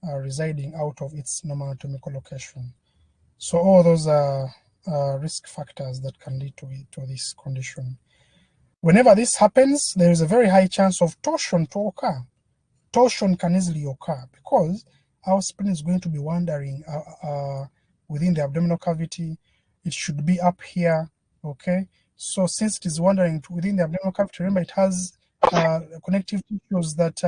residing out of its normal anatomical location. So all those are risk factors that can lead to this condition. Whenever this happens, there is a very high chance of torsion to occur. Torsion can easily occur because our spleen is going to be wandering within the abdominal cavity. It should be up here, okay? So since it is wandering within the abdominal cavity, remember it has connective tissues that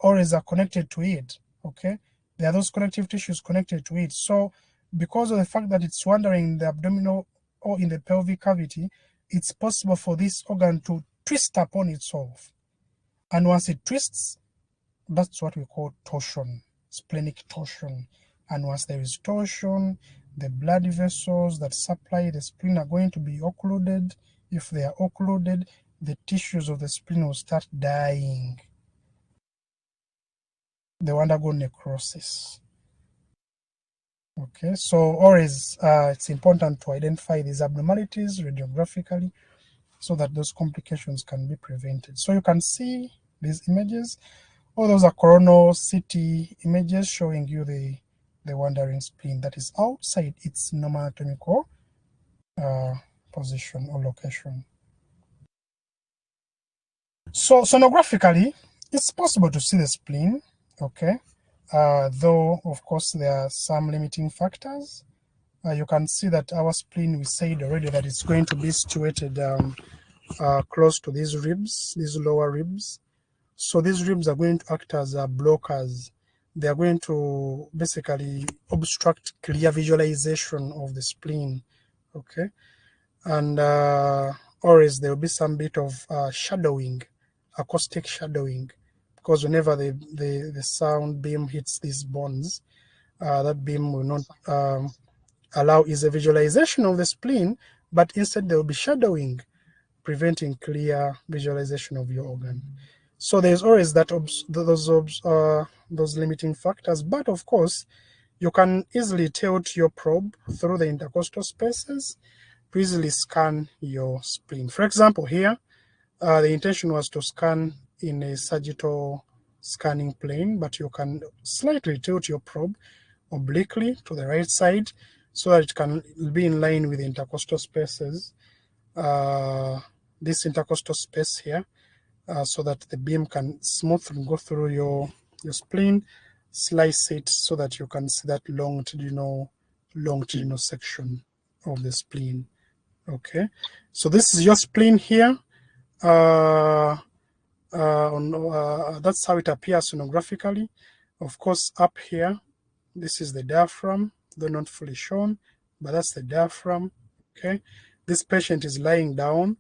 always are connected to it, okay? There are those connective tissues connected to it. So because of the fact that it's wandering in the abdominal or in the pelvic cavity, it's possible for this organ to twist upon itself. And once it twists, that's what we call torsion, splenic torsion. And once there is torsion, the blood vessels that supply the spleen are going to be occluded. If they are occluded, the tissues of the spleen will start dying. They will undergo necrosis. Okay, so always it's important to identify these abnormalities radiographically so that those complications can be prevented. So you can see these images. All those are coronal CT images showing you the wandering spleen that is outside its normal anatomical position or location. So sonographically, it's possible to see the spleen, okay? Though, of course, there are some limiting factors. You can see that our spleen, we said already that it's going to be situated close to these ribs, these lower ribs. So these ribs are going to act as blockers. They are going to basically obstruct clear visualization of the spleen, okay? And always there will be some bit of shadowing, acoustic shadowing, because whenever the sound beam hits these bones, that beam will not allow easy visualization of the spleen, but instead there will be shadowing, preventing clear visualization of your organ. So there's always that those limiting factors, but of course you can easily tilt your probe through the intercostal spaces to easily scan your spleen. For example, here the intention was to scan in a sagittal scanning plane, but you can slightly tilt your probe obliquely to the right side so that it can be in line with the intercostal spaces, this intercostal space here, so that the beam can smoothly go through your spleen, slice it so that you can see that longitudinal section of the spleen. Okay, so this is your spleen here. That's how it appears sonographically. Of course, up here, this is the diaphragm, though not fully shown, but that's the diaphragm. Okay, this patient is lying down.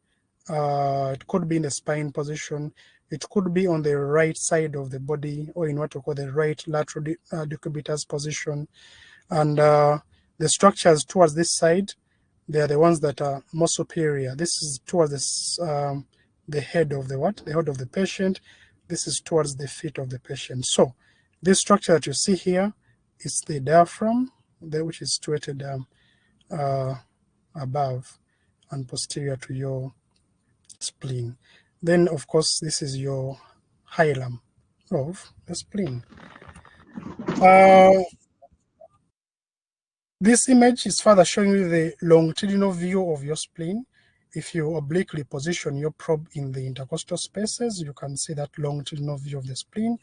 It could be in the spine position. It could be on the right side of the body, or in what we call the right lateral decubitus position. And the structures towards this side, they are the ones that are more superior. This is towards the head of the head of the patient. This is towards the feet of the patient. So this structure that you see here is the diaphragm, which is situated above and posterior to your spleen. Then, of course, this is your hilum of the spleen. This image is further showing you the longitudinal view of your spleen. If you obliquely position your probe in the intercostal spaces, you can see that longitudinal view of the spleen.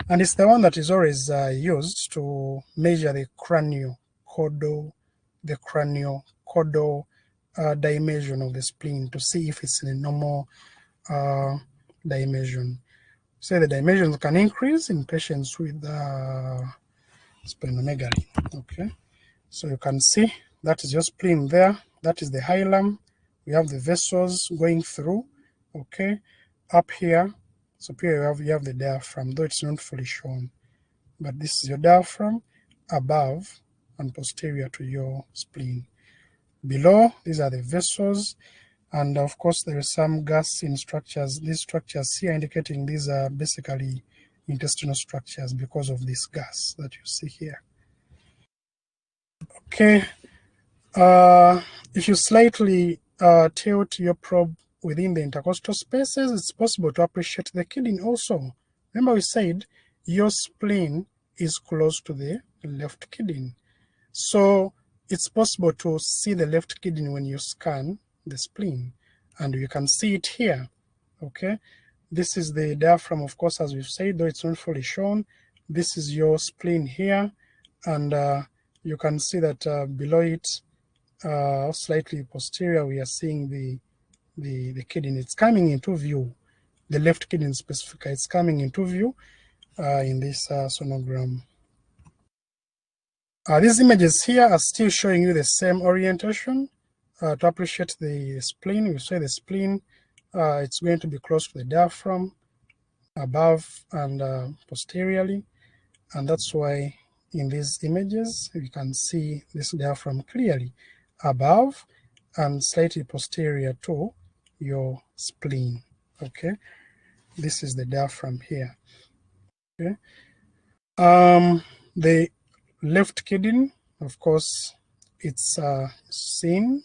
And it's the one that is always used to measure the craniocaudal dimension of the spleen to see if it's in a normal dimension. Say the dimensions can increase in patients with splenomegaly. Okay, so you can see that is your spleen there. That is the hilum. We have the vessels going through. Okay, up here, so here you have the diaphragm, though it's not fully shown. But this is your diaphragm above and posterior to your spleen. Below, these are the vessels, and of course there is some gas in structures. These structures here indicating these are basically intestinal structures because of this gas that you see here. Okay, if you slightly tilt your probe within the intercostal spaces, it's possible to appreciate the kidney also. Remember we said your spleen is close to the left kidney. So it's possible to see the left kidney when you scan the spleen, and you can see it here. Okay, this is the diaphragm, of course, as we've said, though it's not fully shown. This is your spleen here, and you can see that below it, slightly posterior, we are seeing the kidney. It's coming into view. The left kidney specifically, it's coming into view in this sonogram. These images here are still showing you the same orientation. To appreciate the spleen, we say the spleen, it's going to be close to the diaphragm, above and posteriorly, and that's why in these images you can see this diaphragm clearly above and slightly posterior to your spleen. Okay, this is the diaphragm here. Okay, the left kidney, of course, it's seen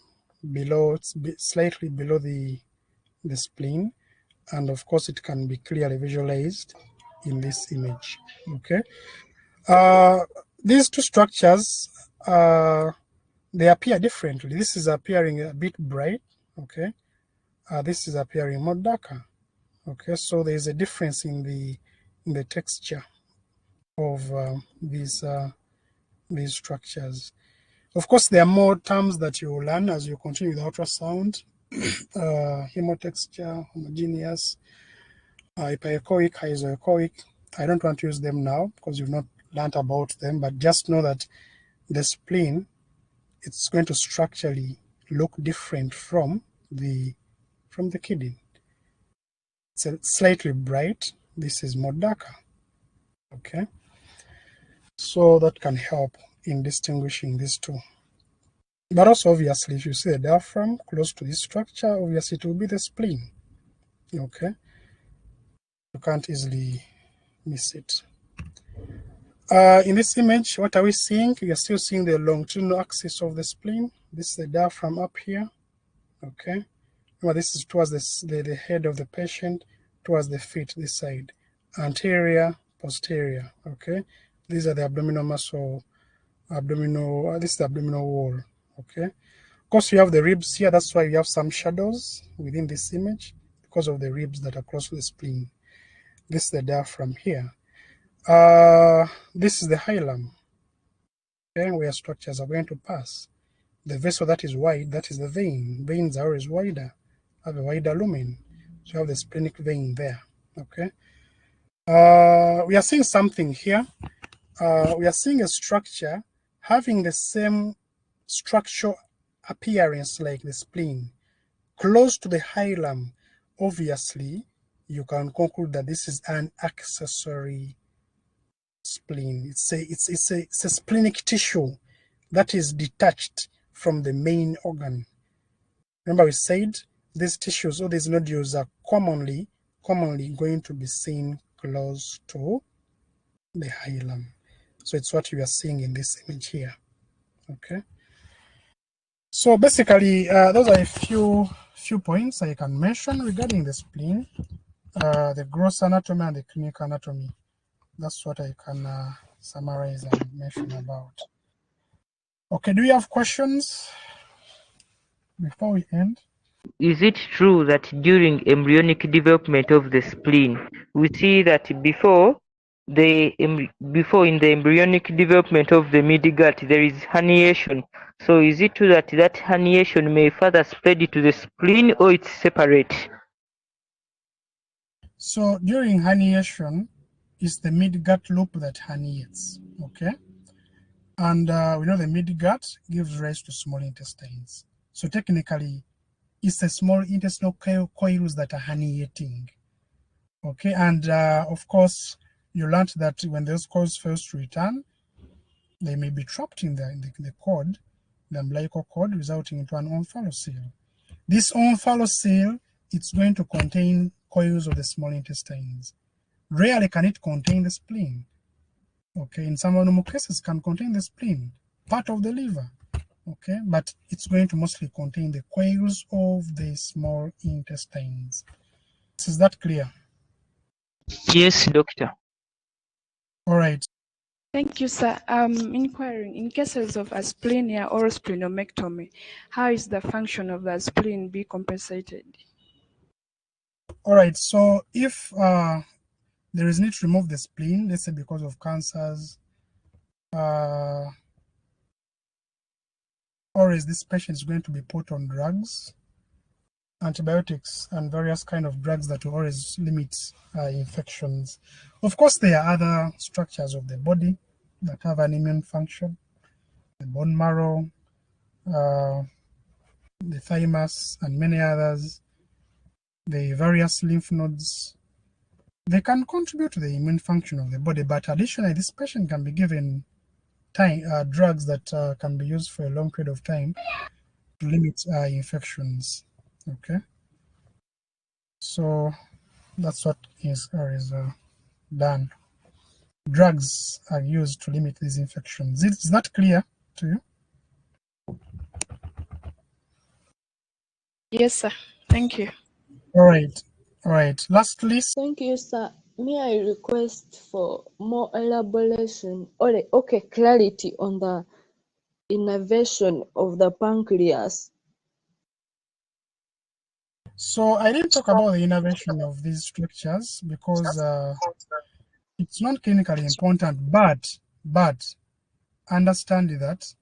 below, it's slightly below the spleen, and of course it can be clearly visualized in this image. Okay, these two structures, they appear differently. This is appearing a bit bright. Okay, this is appearing more darker. Okay, so there is a difference in the texture of these structures. Of course, there are more terms that you will learn as you continue with ultrasound. Hemotexture, homogeneous, hyperechoic, isoechoic. I don't want to use them now because you've not learned about them, but just know that the spleen, it's going to structurally look different from the kidney. It's slightly bright. This is more darker. Okay, so that can help in distinguishing these two. But also, obviously, if you see the diaphragm close to this structure, obviously it will be the spleen. Okay, you can't easily miss it. In this image, what are we seeing? We are still seeing the longitudinal axis of the spleen. This is the diaphragm up here. Okay, well, this is towards the head of the patient, towards the feet, this side, anterior, posterior. Okay, these are the abdominal muscle, this is the abdominal wall. Okay, of course you have the ribs here. That's why you have some shadows within this image because of the ribs that are close to the spleen. This is the diaphragm here. This is the hilum, okay, where structures are going to pass. The vessel that is wide, that is the vein. Veins are always wider, have a wider lumen. So you have the splenic vein there. Okay. We are seeing something here. We are seeing a structure having the same structural appearance like the spleen, close to the hilum. Obviously, you can conclude that this is an accessory spleen. It's a splenic tissue that is detached from the main organ. Remember we said these tissues or these nodules are commonly going to be seen close to the hilum. So it's what you are seeing in this image here. Okay. So basically, those are a few points I can mention regarding the spleen, the gross anatomy and the clinical anatomy. That's what I can summarize and mention about. Okay, do you have questions before we end? Is it true that during embryonic development of the spleen, we see that before in the embryonic development of the mid-gut there is herniation? So is it true that that herniation may further spread to the spleen, or it's separate? So during herniation, it's the mid-gut loop that herniates, okay? And we know the mid-gut gives rise to small intestines. So technically, it's the small intestinal coils that are herniating, okay? And of course, you learned that when those coils fail to return, they may be trapped in the cord, the umbilical cord, resulting into an omphalocele. This omphalocele, it's going to contain coils of the small intestines. Rarely can it contain the spleen. Okay, in some abnormal cases can contain the spleen, part of the liver. Okay, but it's going to mostly contain the coils of the small intestines. Is that clear? Yes, doctor. All right. Thank you, sir. Inquiring, in cases of asplenia or splenectomy, how is the function of the spleen be compensated? All right, so if there is need to remove the spleen, let's say because of cancers, or is this patient is going to be put on drugs, antibiotics, and various kind of drugs that will always limit infections. Of course, there are other structures of the body that have an immune function, the bone marrow, the thymus, and many others, the various lymph nodes. They can contribute to the immune function of the body, but additionally, this patient can be given drugs that can be used for a long period of time to limit infections. Okay, so that's what is done. Drugs are used to limit these infections. Is that clear to you? Yes, sir. Thank you. All right. All right. Lastly, Thank you, sir. May I request for more elaboration or clarity on the innervation of the pancreas? so I didn't talk about the innervation of these structures because it's not clinically important, but understand that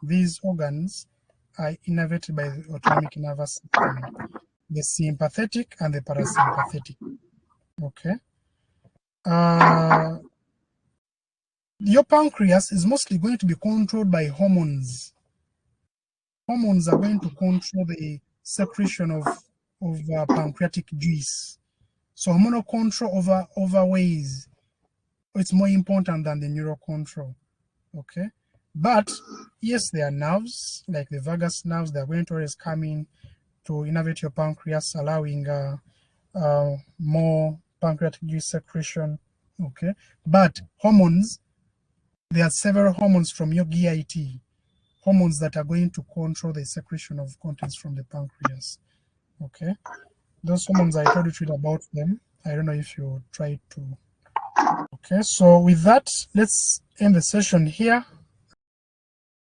these organs are innervated by the autonomic nervous system, the sympathetic and the parasympathetic. Okay. Your pancreas is mostly going to be controlled by hormones. Hormones are going to control the secretion of pancreatic juice. So hormonal control over ways, it's more important than the neural control. Okay. But yes, there are nerves, like the vagus nerves, that are going to always come in to innervate your pancreas, allowing more pancreatic juice secretion. Okay. But hormones, there are several hormones from your GIT, hormones that are going to control the secretion of contents from the pancreas. Okay. Those hormones, I told you to read about them. I don't know if you tried to. Okay, so with that, let's end the session here.